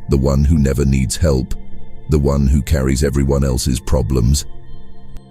the one who never needs help, the one who carries everyone else's problems.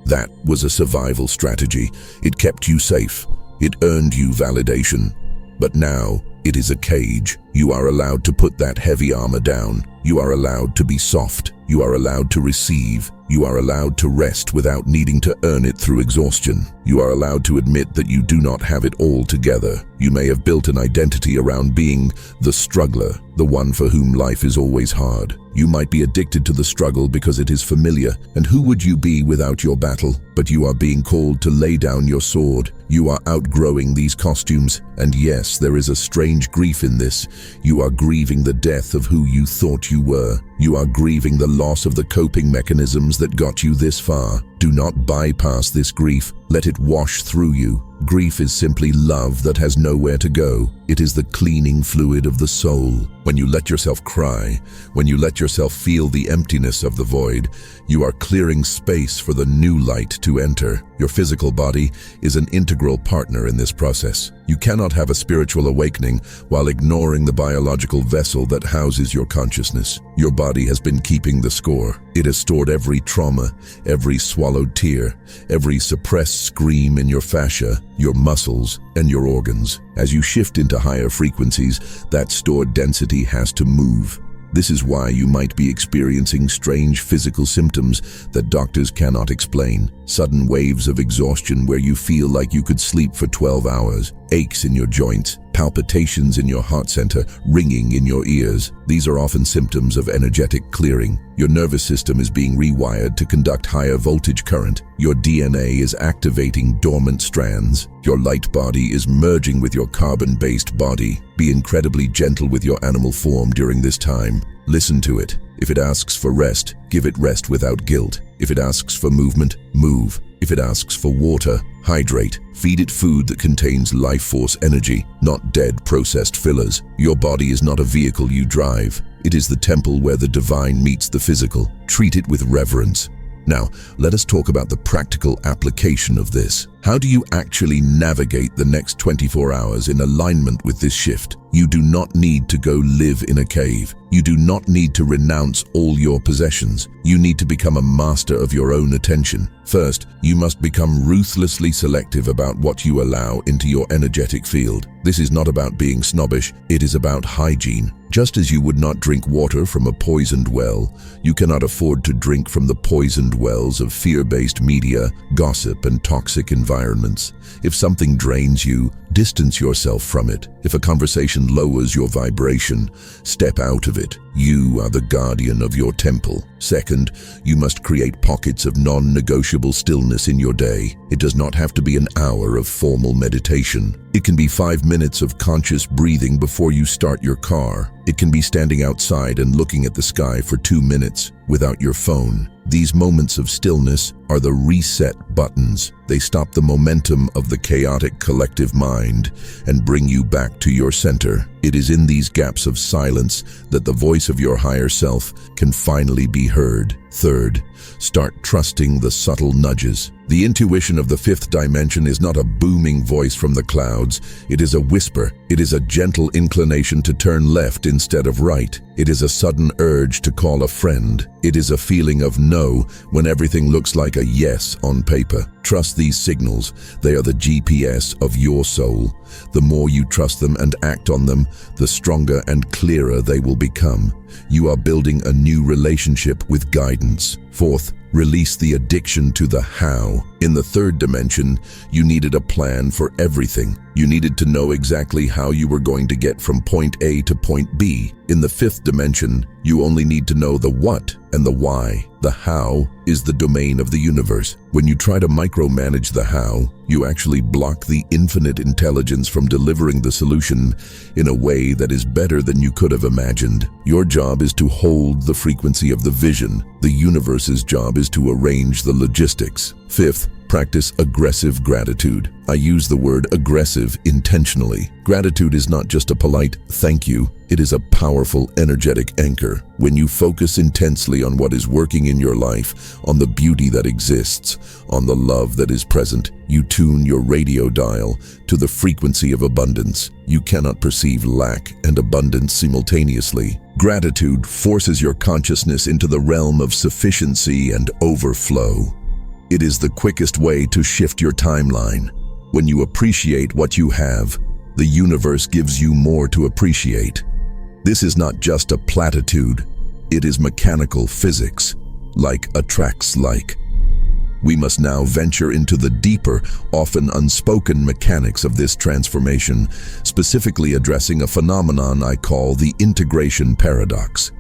That was a survival strategy. It kept you safe. It earned you validation. But now, it is a cage. You are allowed to put that heavy armor down. You are allowed to be soft. You are allowed to receive. You are allowed to rest without needing to earn it through exhaustion. You are allowed to admit that you do not have it all together. You may have built an identity around being the struggler, the one for whom life is always hard. You might be addicted to the struggle because it is familiar, and who would you be without your battle? But you are being called to lay down your sword. You are outgrowing these costumes, and yes, there is a strange grief in this. You are grieving the death of who you thought you were. You are grieving the loss of the coping mechanisms that got you this far. Do not bypass this grief. Let it wash through you. Grief is simply love that has nowhere to go. It is the cleaning fluid of the soul. When you let yourself cry, when you let yourself feel the emptiness of the void, you are clearing space for the new light to enter. Your physical body is an integral partner in this process. You cannot have a spiritual awakening while ignoring the biological vessel that houses your consciousness. Your body has been keeping the score. It has stored every trauma, every swallowed tear, every suppressed scream in your fascia, your muscles, and your organs. As you shift into higher frequencies, that stored density has to move. This is why you might be experiencing strange physical symptoms that doctors cannot explain. Sudden waves of exhaustion where you feel like you could sleep for 12 hours, aches in your joints, palpitations in your heart center, ringing in your ears. These are often symptoms of energetic clearing. Your nervous system is being rewired to conduct higher voltage current. Your DNA is activating dormant strands. Your light body is merging with your carbon-based body. Be incredibly gentle with your animal form during this time. Listen to it. If it asks for rest, give it rest without guilt. If it asks for movement, move. If it asks for water, hydrate. Feed it food that contains life force energy, not dead processed fillers. Your body is not a vehicle you drive. It is the temple where the divine meets the physical. Treat it with reverence. Now, let us talk about the practical application of this. How do you actually navigate the next 24 hours in alignment with this shift? You do not need to go live in a cave. You do not need to renounce all your possessions. You need to become a master of your own attention. First, you must become ruthlessly selective about what you allow into your energetic field. This is not about being snobbish, it is about hygiene. Just as you would not drink water from a poisoned well, you cannot afford to drink from the poisoned wells of fear-based media, gossip, and toxic environments. environments. If something drains you, distance yourself from it. If a conversation lowers your vibration, step out of it. You are the guardian of your temple. Second, you must create pockets of non-negotiable stillness in your day. It does not have to be an hour of formal meditation. It can be 5 minutes of conscious breathing before you start your car. It can be standing outside and looking at the sky for 2 minutes without your phone. These moments of stillness are the reset buttons. They stop the momentum of the chaotic collective mind and bring you back to your center. It is in these gaps of silence that the voice of your higher self can finally be heard. Third, start trusting the subtle nudges. The intuition of the fifth dimension is not a booming voice from the clouds. It is a whisper. It is a gentle inclination to turn left instead of right. It is a sudden urge to call a friend. It is a feeling of no when everything looks like a yes on paper. Trust these signals. They are the GPS of your soul. The more you trust them and act on them, the stronger and clearer they will become. You are building a new relationship with guidance. Fourth, release the addiction to the how. In the third dimension, you needed a plan for everything. You needed to know exactly how you were going to get from point A to point B. In the fifth dimension, you only need to know the what and the why. The how is the domain of the universe. When you try to micromanage the how, you actually block the infinite intelligence from delivering the solution in a way that is better than you could have imagined. Your job is to hold the frequency of the vision. The universe's job is to arrange the logistics. Fifth, practice aggressive gratitude. I use the word aggressive intentionally. Gratitude is not just a polite thank you. It is a powerful, energetic anchor. When you focus intensely on what is working in your life, on the beauty that exists, on the love that is present, you tune your radio dial to the frequency of abundance. You cannot perceive lack and abundance simultaneously. Gratitude forces your consciousness into the realm of sufficiency and overflow. It is the quickest way to shift your timeline. When you appreciate what you have, the universe gives you more to appreciate. This is not just a platitude. It is mechanical physics. Like attracts like. We must now venture into the deeper, often unspoken mechanics of this transformation, specifically addressing a phenomenon I call the integration paradox.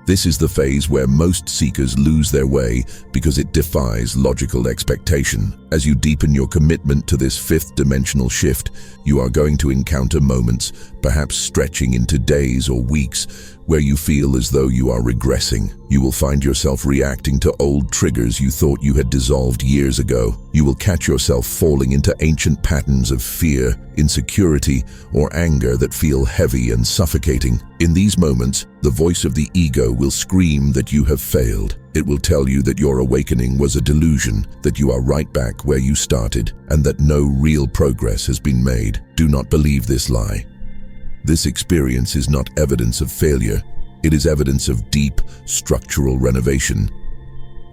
This is the phase where most seekers lose their way because it defies logical expectation. As you deepen your commitment to this fifth dimensional shift, you are going to encounter moments, perhaps stretching into days or weeks, where you feel as though you are regressing. You will find yourself reacting to old triggers you thought you had dissolved years ago. You will catch yourself falling into ancient patterns of fear, insecurity, or anger that feel heavy and suffocating. In these moments, the voice of the ego will scream that you have failed. It will tell you that your awakening was a delusion, that you are right back where you started, and that no real progress has been made. Do not believe this lie. This experience is not evidence of failure. It is evidence of deep, structural renovation.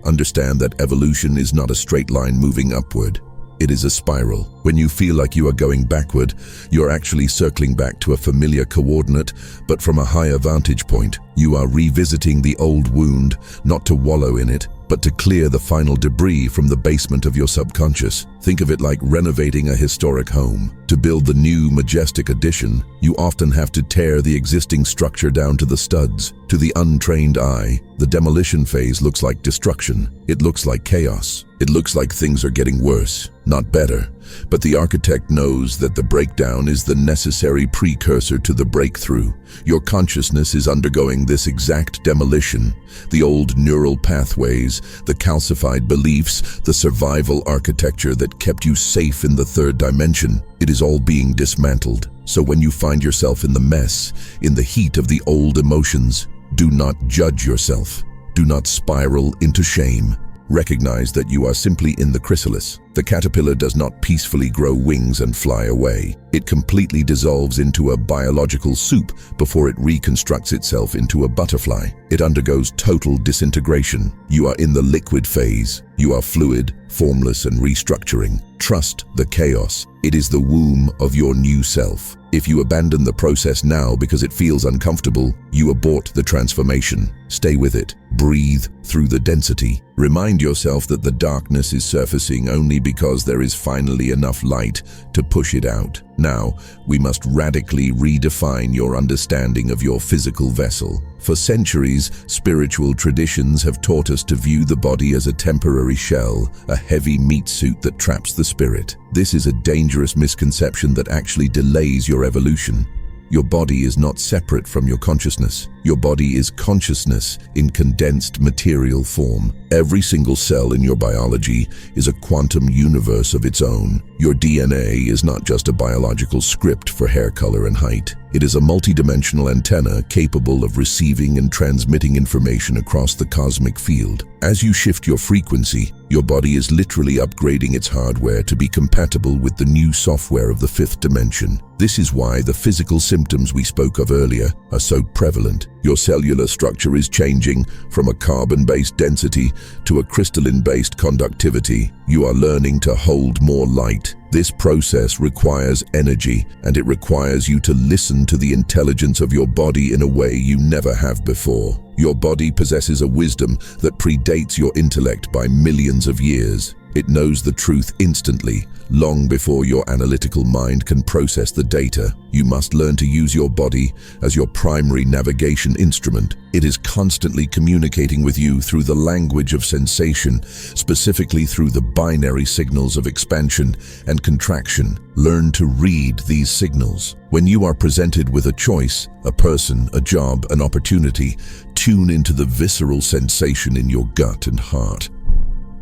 Understand that evolution is not a straight line moving upward. It is a spiral. When you feel like you are going backward, you're actually circling back to a familiar coordinate, but from a higher vantage point. You are revisiting the old wound, not to wallow in it, but to clear the final debris from the basement of your subconscious. Think of it like renovating a historic home. To build the new, majestic addition, you often have to tear the existing structure down to the studs. To the untrained eye, the demolition phase looks like destruction. It looks like chaos. It looks like things are getting worse, not better. But the architect knows that the breakdown is the necessary precursor to the breakthrough. Your consciousness is undergoing this exact demolition. The old neural pathways, the calcified beliefs, the survival architecture that kept you safe in the third dimension, it is all being dismantled. So when you find yourself in the mess, in the heat of the old emotions, do not judge yourself. Do not spiral into shame. Recognize that you are simply in the chrysalis. The caterpillar does not peacefully grow wings and fly away. It completely dissolves into a biological soup before it reconstructs itself into a butterfly. It undergoes total disintegration. You are in the liquid phase. You are fluid, formless, and restructuring. Trust the chaos. It is the womb of your new self. If you abandon the process now because it feels uncomfortable, you abort the transformation. Stay with it. Breathe through the density. Remind yourself that the darkness is surfacing only because there is finally enough light to push it out. Now, we must radically redefine your understanding of your physical vessel. For centuries, spiritual traditions have taught us to view the body as a temporary shell, a heavy meat suit that traps the spirit. This is a dangerous misconception that actually delays your evolution. Your body is not separate from your consciousness. Your body is consciousness in condensed material form. Every single cell in your biology is a quantum universe of its own. Your DNA is not just a biological script for hair color and height. It is a multidimensional antenna capable of receiving and transmitting information across the cosmic field. As you shift your frequency, your body is literally upgrading its hardware to be compatible with the new software of the fifth dimension. This is why the physical symptoms we spoke of earlier are so prevalent. Your cellular structure is changing from a carbon-based density to a crystalline-based conductivity. You are learning to hold more light. This process requires energy, and it requires you to listen to the intelligence of your body in a way you never have before. Your body possesses a wisdom that predates your intellect by millions of years. It knows the truth instantly, long before your analytical mind can process the data. You must learn to use your body as your primary navigation instrument. It is constantly communicating with you through the language of sensation, specifically through the binary signals of expansion and contraction. Learn to read these signals. When you are presented with a choice, a person, a job, an opportunity, tune into the visceral sensation in your gut and heart.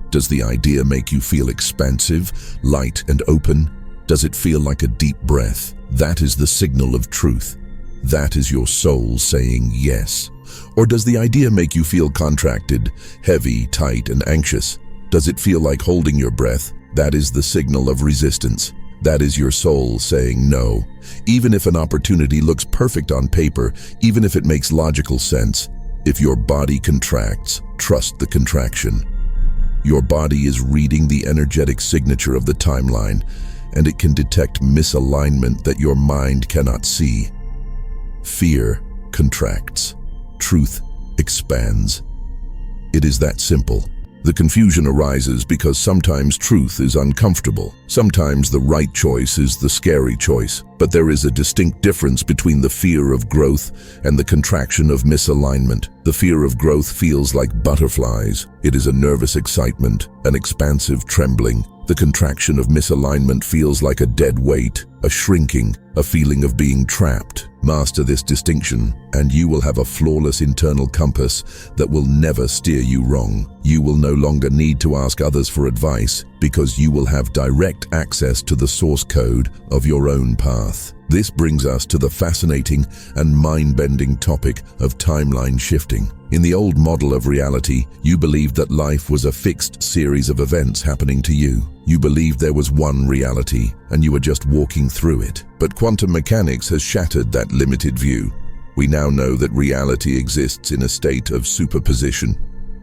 Does the idea make you feel expansive, light, and open? Does it feel like a deep breath? That is the signal of truth. That is your soul saying yes. Or does the idea make you feel contracted, heavy, tight, and anxious? Does it feel like holding your breath? That is the signal of resistance. That is your soul saying no. Even if an opportunity looks perfect on paper, even if it makes logical sense, if your body contracts, trust the contraction. Your body is reading the energetic signature of the timeline, and it can detect misalignment that your mind cannot see. Fear contracts. Truth expands. It is that simple. The confusion arises because sometimes truth is uncomfortable. Sometimes the right choice is the scary choice. But there is a distinct difference between the fear of growth and the contraction of misalignment. The fear of growth feels like butterflies. It is a nervous excitement, an expansive trembling. The contraction of misalignment feels like a dead weight, a shrinking, a feeling of being trapped. Master this distinction, and you will have a flawless internal compass that will never steer you wrong. You will no longer need to ask others for advice because you will have direct access to the source code of your own path. This brings us to the fascinating and mind-bending topic of timeline shifting. In the old model of reality, you believed that life was a fixed series of events happening to you. You believed there was one reality, and you were just walking through it. But quantum mechanics has shattered that limited view. We now know that reality exists in a state of superposition.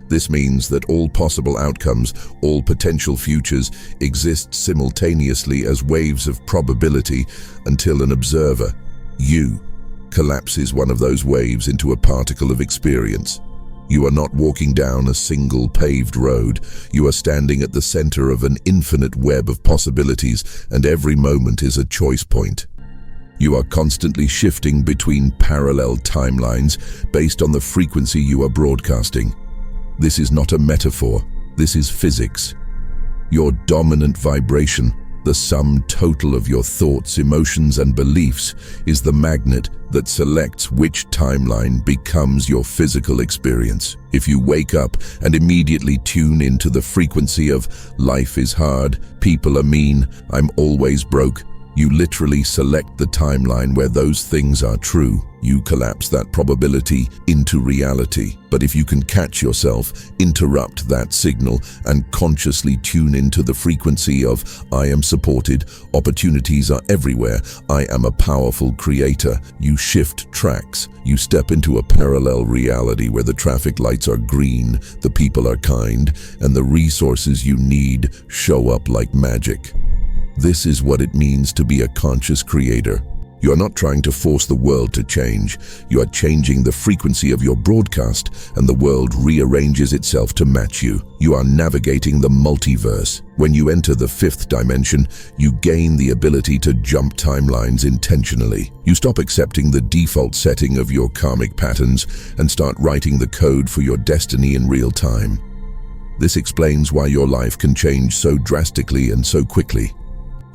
This means that all possible outcomes, all potential futures, exist simultaneously as waves of probability until an observer, you, collapses one of those waves into a particle of experience. You are not walking down a single paved road. You are standing at the center of an infinite web of possibilities, and every moment is a choice point. You are constantly shifting between parallel timelines based on the frequency you are broadcasting. This is not a metaphor, this is physics. Your dominant vibration, the sum total of your thoughts, emotions, and beliefs, is the magnet that selects which timeline becomes your physical experience. If you wake up and immediately tune into the frequency of life is hard, people are mean, I'm always broke, you literally select the timeline where those things are true. You collapse that probability into reality. But if you can catch yourself, interrupt that signal, and consciously tune into the frequency of I am supported, opportunities are everywhere, I am a powerful creator, you shift tracks. You step into a parallel reality where the traffic lights are green, the people are kind, and the resources you need show up like magic. This is what it means to be a conscious creator. You are not trying to force the world to change. You are changing the frequency of your broadcast, and the world rearranges itself to match you. You are navigating the multiverse. When you enter the fifth dimension, you gain the ability to jump timelines intentionally. You stop accepting the default setting of your karmic patterns and start writing the code for your destiny in real time. This explains why your life can change so drastically and so quickly.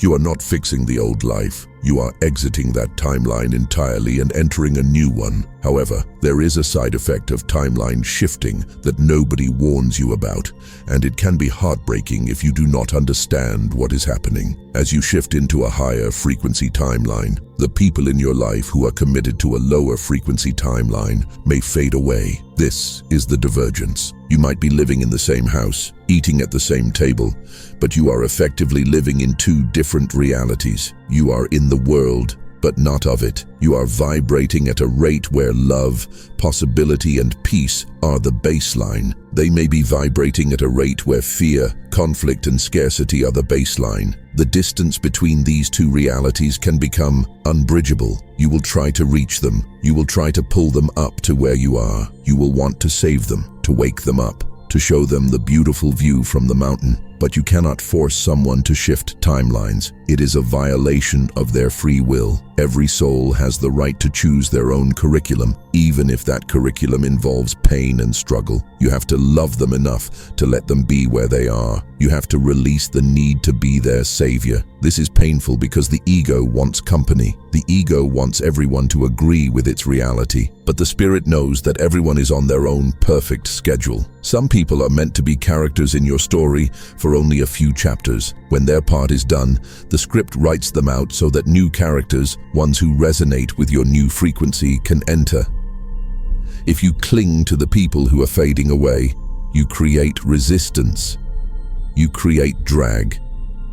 You are not fixing the old life. You are exiting that timeline entirely and entering a new one. However, there is a side effect of timeline shifting that nobody warns you about, and it can be heartbreaking if you do not understand what is happening. As you shift into a higher frequency timeline, the people in your life who are committed to a lower frequency timeline may fade away. This is the divergence. You might be living in the same house, eating at the same table, but you are effectively living in two different realities. You are in the world, but not of it. You are vibrating at a rate where love, possibility, and peace are the baseline. They may be vibrating at a rate where fear, conflict, and scarcity are the baseline. The distance between these two realities can become unbridgeable. You will try to reach them. You will try to pull them up to where you are. You will want to save them, to wake them up, to show them the beautiful view from the mountain. But you cannot force someone to shift timelines. It is a violation of their free will. Every soul has the right to choose their own curriculum, even if that curriculum involves pain and struggle. You have to love them enough to let them be where they are. You have to release the need to be their savior. This is painful because the ego wants company. The ego wants everyone to agree with its reality, but the spirit knows that everyone is on their own perfect schedule. Some people are meant to be characters in your story for only a few chapters. When their part is done, the script writes them out so that new characters, ones who resonate with your new frequency, can enter. If you cling to the people who are fading away, you create resistance. You create drag.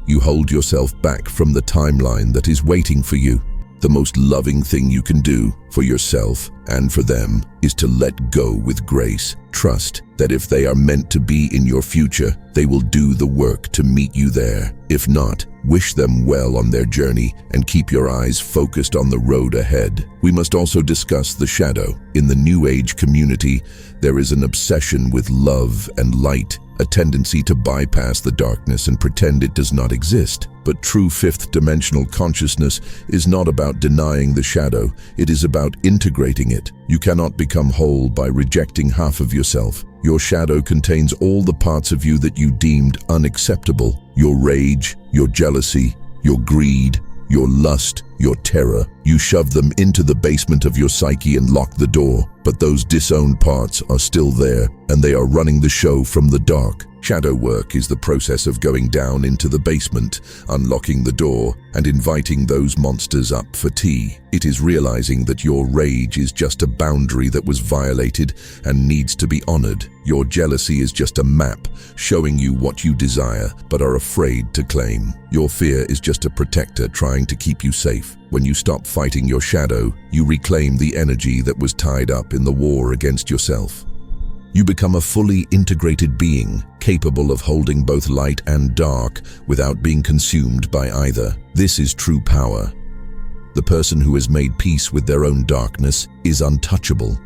You hold yourself back from the timeline that is waiting for you. The most loving thing you can do for yourself and for them is to let go with grace. Trust that if they are meant to be in your future, they will do the work to meet you there. If not, wish them well on their journey and keep your eyes focused on the road ahead. We must also discuss the shadow. In the New Age community, there is an obsession with love and light, a tendency to bypass the darkness and pretend it does not exist. But true fifth-dimensional consciousness is not about denying the shadow, it is about integrating it. You cannot become whole by rejecting half of yourself. Your shadow contains all the parts of you that you deemed unacceptable. Your rage, your jealousy, your greed, your lust, your terror. You shove them into the basement of your psyche and lock the door. But those disowned parts are still there, and they are running the show from the dark. Shadow work is the process of going down into the basement, unlocking the door, and inviting those monsters up for tea. It is realizing that your rage is just a boundary that was violated and needs to be honored. Your jealousy is just a map showing you what you desire but are afraid to claim. Your fear is just a protector trying to keep you safe. When you stop fighting your shadow, you reclaim the energy that was tied up in the war against yourself. You become a fully integrated being, capable of holding both light and dark without being consumed by either. This is true power. The person who has made peace with their own darkness is untouchable,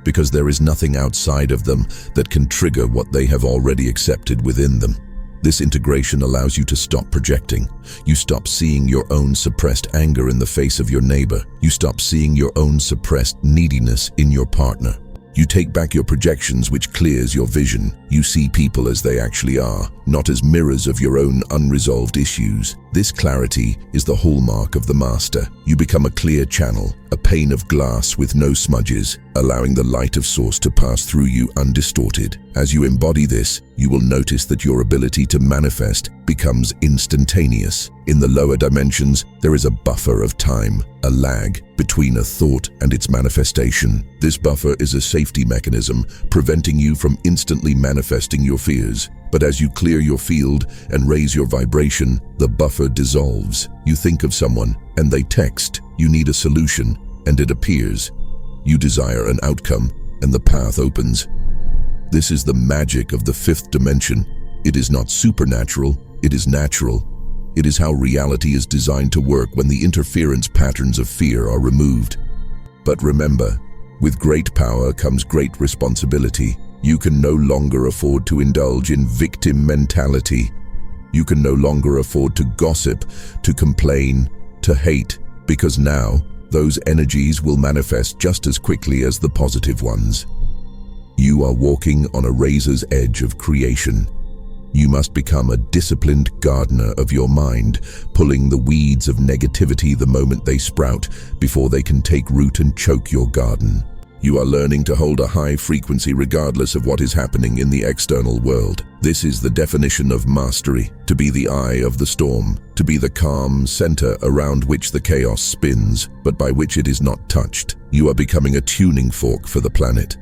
because there is nothing outside of them that can trigger what they have already accepted within them. This integration allows you to stop projecting. You stop seeing your own suppressed anger in the face of your neighbor. You stop seeing your own suppressed neediness in your partner. You take back your projections, which clears your vision. You see people as they actually are, not as mirrors of your own unresolved issues. This clarity is the hallmark of the master. You become a clear channel, a pane of glass with no smudges, allowing the light of source to pass through you undistorted. As you embody this, you will notice that your ability to manifest becomes instantaneous. In the lower dimensions, there is a buffer of time, a lag between a thought and its manifestation. This buffer is a safety mechanism, preventing you from instantly manifesting your fears. But as you clear your field and raise your vibration, the buffer dissolves. You think of someone, and they text. You need a solution, and it appears. You desire an outcome, and the path opens. This is the magic of the fifth dimension. It is not supernatural, it is natural. It is how reality is designed to work when the interference patterns of fear are removed. But remember, with great power comes great responsibility. You can no longer afford to indulge in victim mentality. You can no longer afford to gossip, to complain, to hate, because now those energies will manifest just as quickly as the positive ones. You are walking on a razor's edge of creation. You must become a disciplined gardener of your mind, pulling the weeds of negativity the moment they sprout, before they can take root and choke your garden. You are learning to hold a high frequency regardless of what is happening in the external world. This is the definition of mastery: to be the eye of the storm, to be the calm center around which the chaos spins, but by which it is not touched. You are becoming a tuning fork for the planet.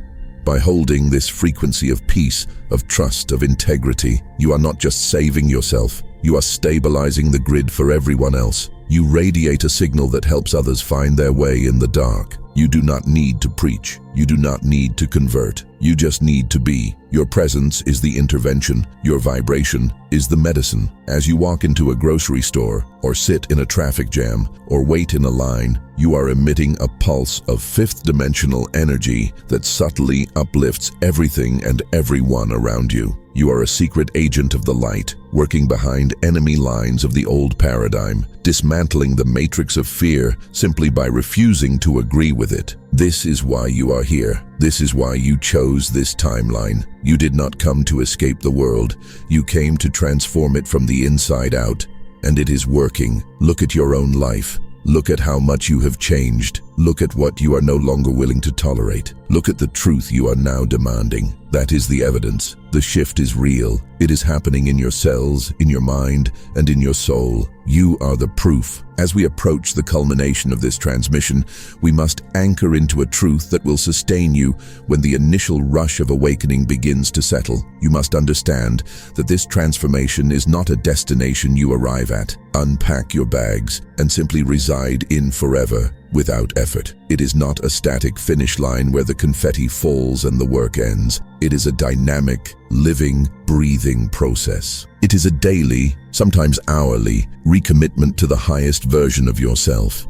By holding this frequency of peace, of trust, of integrity, you are not just saving yourself, you are stabilizing the grid for everyone else. You radiate a signal that helps others find their way in the dark. You do not need to preach. You do not need to convert. You just need to be. Your presence is the intervention. Your vibration is the medicine. As you walk into a grocery store, or sit in a traffic jam, or wait in a line, you are emitting a pulse of fifth-dimensional energy that subtly uplifts everything and everyone around you. You are a secret agent of the light, working behind enemy lines of the old paradigm, dismantling the matrix of fear simply by refusing to agree with it. This is why you are here. This is why you chose this timeline. You did not come to escape the world. You came to transform it from the inside out. And it is working. Look at your own life. Look at how much you have changed. Look at what you are no longer willing to tolerate. Look at the truth you are now demanding. That is the evidence. The shift is real. It is happening in your cells, in your mind, and in your soul. You are the proof. As we approach the culmination of this transmission, we must anchor into a truth that will sustain you when the initial rush of awakening begins to settle. You must understand that this transformation is not a destination you arrive at. Unpack your bags and simply reside in forever, without effort. It is not a static finish line where the confetti falls and the work ends. It is a dynamic, living, breathing process. It is a daily, sometimes hourly, recommitment to the highest version of yourself.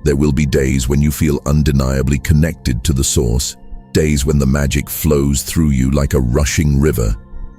There will be days when you feel undeniably connected to the source, days when the magic flows through you like a rushing river,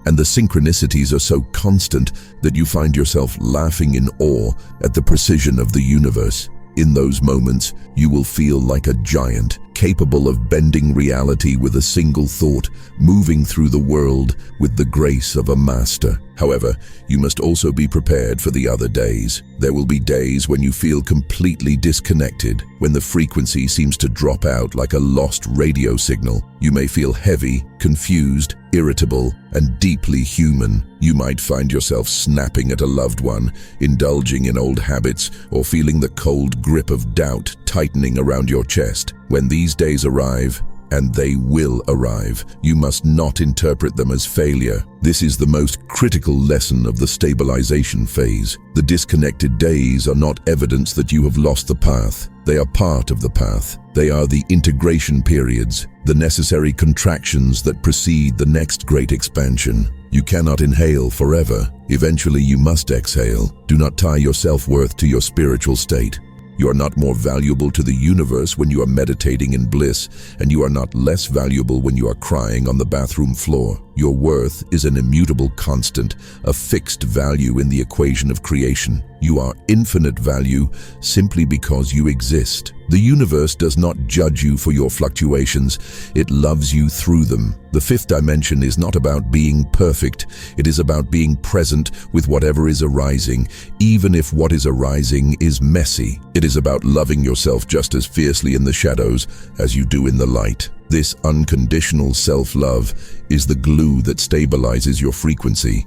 and the synchronicities are so constant that you find yourself laughing in awe at the precision of the universe. In those moments, you will feel like a giant, capable of bending reality with a single thought, moving through the world with the grace of a master. However, you must also be prepared for the other days. There will be days when you feel completely disconnected, when the frequency seems to drop out like a lost radio signal. You may feel heavy, confused, irritable, and deeply human. You might find yourself snapping at a loved one, indulging in old habits, or feeling the cold grip of doubt tightening around your chest. When these days arrive, and they will arrive, you must not interpret them as failure. This is the most critical lesson of the stabilization phase. The disconnected days are not evidence that you have lost the path. They are part of the path. They are the integration periods, the necessary contractions that precede the next great expansion. You cannot inhale forever. Eventually you must exhale. Do not tie your self-worth to your spiritual state. You are not more valuable to the universe when you are meditating in bliss, and you are not less valuable when you are crying on the bathroom floor. Your worth is an immutable constant, a fixed value in the equation of creation. You are infinite value simply because you exist. The universe does not judge you for your fluctuations, it loves you through them. The fifth dimension is not about being perfect, it is about being present with whatever is arising, even if what is arising is messy. It is about loving yourself just as fiercely in the shadows as you do in the light. This unconditional self-love is the glue that stabilizes your frequency.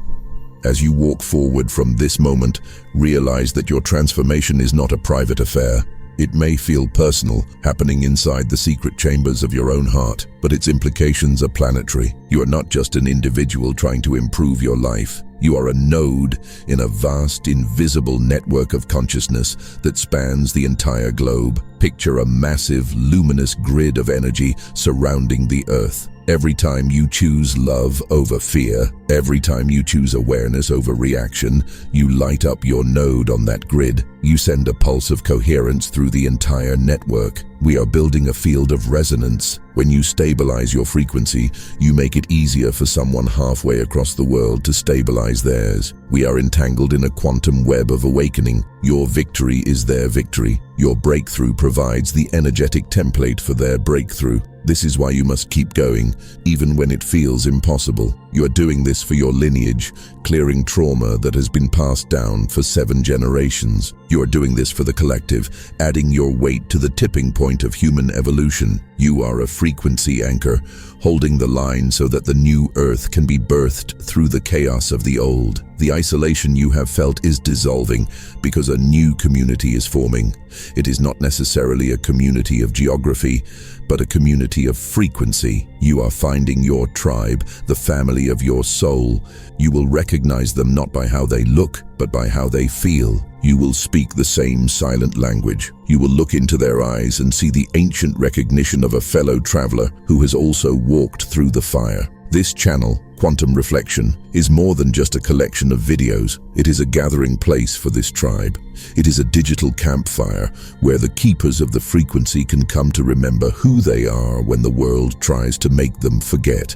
As you walk forward from this moment, realize that your transformation is not a private affair. It may feel personal, happening inside the secret chambers of your own heart, but its implications are planetary. You are not just an individual trying to improve your life. You are a node in a vast, invisible network of consciousness that spans the entire globe. Picture a massive, luminous grid of energy surrounding the Earth. Every time you choose love over fear, every time you choose awareness over reaction, you light up your node on that grid. You send a pulse of coherence through the entire network. We are building a field of resonance. When you stabilize your frequency, you make it easier for someone halfway across the world to stabilize theirs. We are entangled in a quantum web of awakening. Your victory is their victory. Your breakthrough provides the energetic template for their breakthrough. This is why you must keep going, even when it feels impossible. You are doing this for your lineage, clearing trauma that has been passed down for 7 generations. You are doing this for the collective, adding your weight to the tipping point of human evolution. You are a frequency anchor, holding the line so that the new earth can be birthed through the chaos of the old. The isolation you have felt is dissolving because a new community is forming. It is not necessarily a community of geography, but a community of frequency. You are finding your tribe, the family of your soul. You will recognize them not by how they look, but by how they feel. You will speak the same silent language. You will look into their eyes and see the ancient recognition of a fellow traveler who has also walked through the fire. This channel, Quantum Reflection, is more than just a collection of videos. It is a gathering place for this tribe. It is a digital campfire where the keepers of the frequency can come to remember who they are when the world tries to make them forget.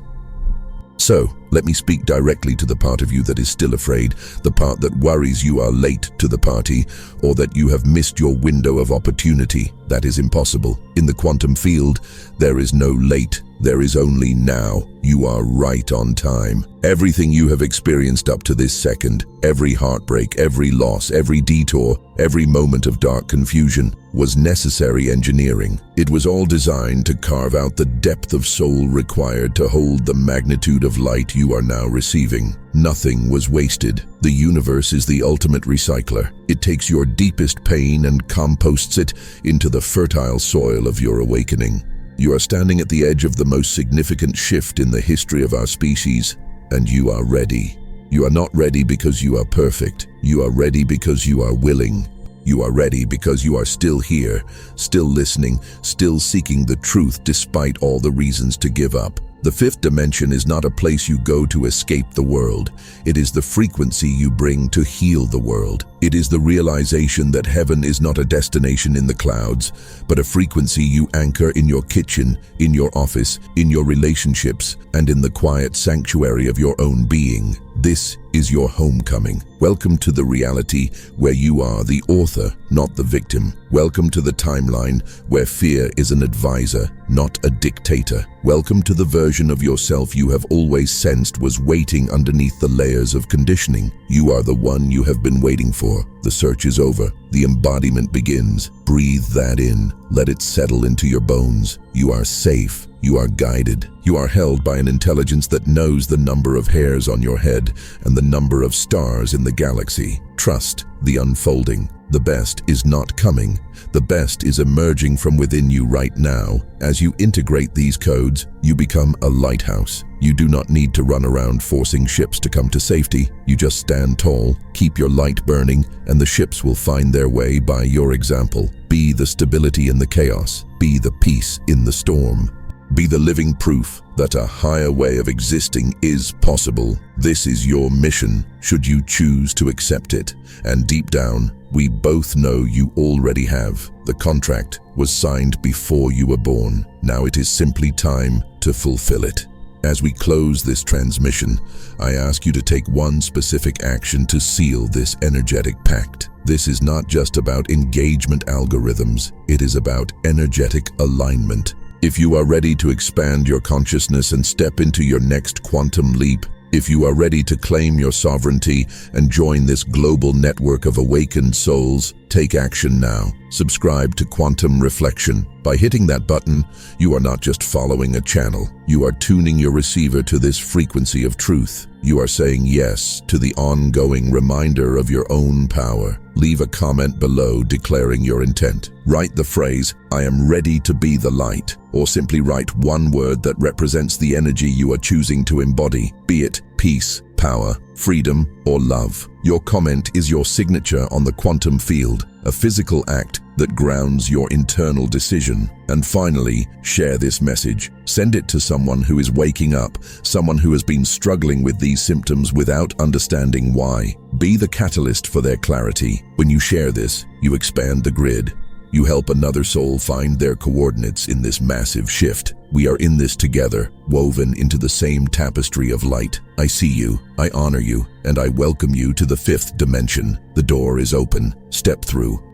So, let me speak directly to the part of you that is still afraid, the part that worries you are late to the party, or that you have missed your window of opportunity. That is impossible. In the quantum field, there is no late, there is only now. You are right on time. Everything you have experienced up to this second, every heartbreak, every loss, every detour, every moment of dark confusion, was necessary engineering. It was all designed to carve out the depth of soul required to hold the magnitude of light you are now receiving. Nothing was wasted. The universe is the ultimate recycler. It takes your deepest pain and composts it into the fertile soil of your awakening. You are standing at the edge of the most significant shift in the history of our species, and you are ready. You are not ready because you are perfect. You are ready because you are willing. You are ready because you are still here, still listening, still seeking the truth despite all the reasons to give up. The fifth dimension is not a place you go to escape the world. It is the frequency you bring to heal the world. It is the realization that heaven is not a destination in the clouds, but a frequency you anchor in your kitchen, in your office, in your relationships, and in the quiet sanctuary of your own being. This is your homecoming. Welcome to the reality where you are the author, not the victim. Welcome to the timeline where fear is an advisor, not a dictator. Welcome to the version of yourself you have always sensed was waiting underneath the layers of conditioning. You are the one you have been waiting for. The search is over. The embodiment begins. Breathe that in. Let it settle into your bones. You are safe. You are guided. You are held by an intelligence that knows the number of hairs on your head and the number of stars in the galaxy. Trust the unfolding. The best is not coming. The best is emerging from within you right now. As you integrate these codes, you become a lighthouse. You do not need to run around forcing ships to come to safety. You just stand tall, keep your light burning, and the ships will find their way by your example. Be the stability in the chaos. Be the peace in the storm. Be the living proof that a higher way of existing is possible. This is your mission, should you choose to accept it. And deep down, we both know you already have. The contract was signed before you were born. Now it is simply time to fulfill it. As we close this transmission, I ask you to take one specific action to seal this energetic pact. This is not just about engagement algorithms. It is about energetic alignment. If you are ready to expand your consciousness and step into your next quantum leap, if you are ready to claim your sovereignty and join this global network of awakened souls, take action now. Subscribe to Quantum Reflection. By hitting that button, you are not just following a channel. You are tuning your receiver to this frequency of truth. You are saying yes to the ongoing reminder of your own power. Leave a comment below declaring your intent. Write the phrase, "I am ready to be the light," or simply write one word that represents the energy you are choosing to embody, be it peace, power, freedom, or love. Your comment is your signature on the quantum field, a physical act that grounds your internal decision. And finally, share this message. Send it to someone who is waking up, someone who has been struggling with these symptoms without understanding why. Be the catalyst for their clarity. When you share this, you expand the grid. You help another soul find their coordinates in this massive shift. We are in this together, woven into the same tapestry of light. I see you, I honor you, and I welcome you to the fifth dimension. The door is open. Step through.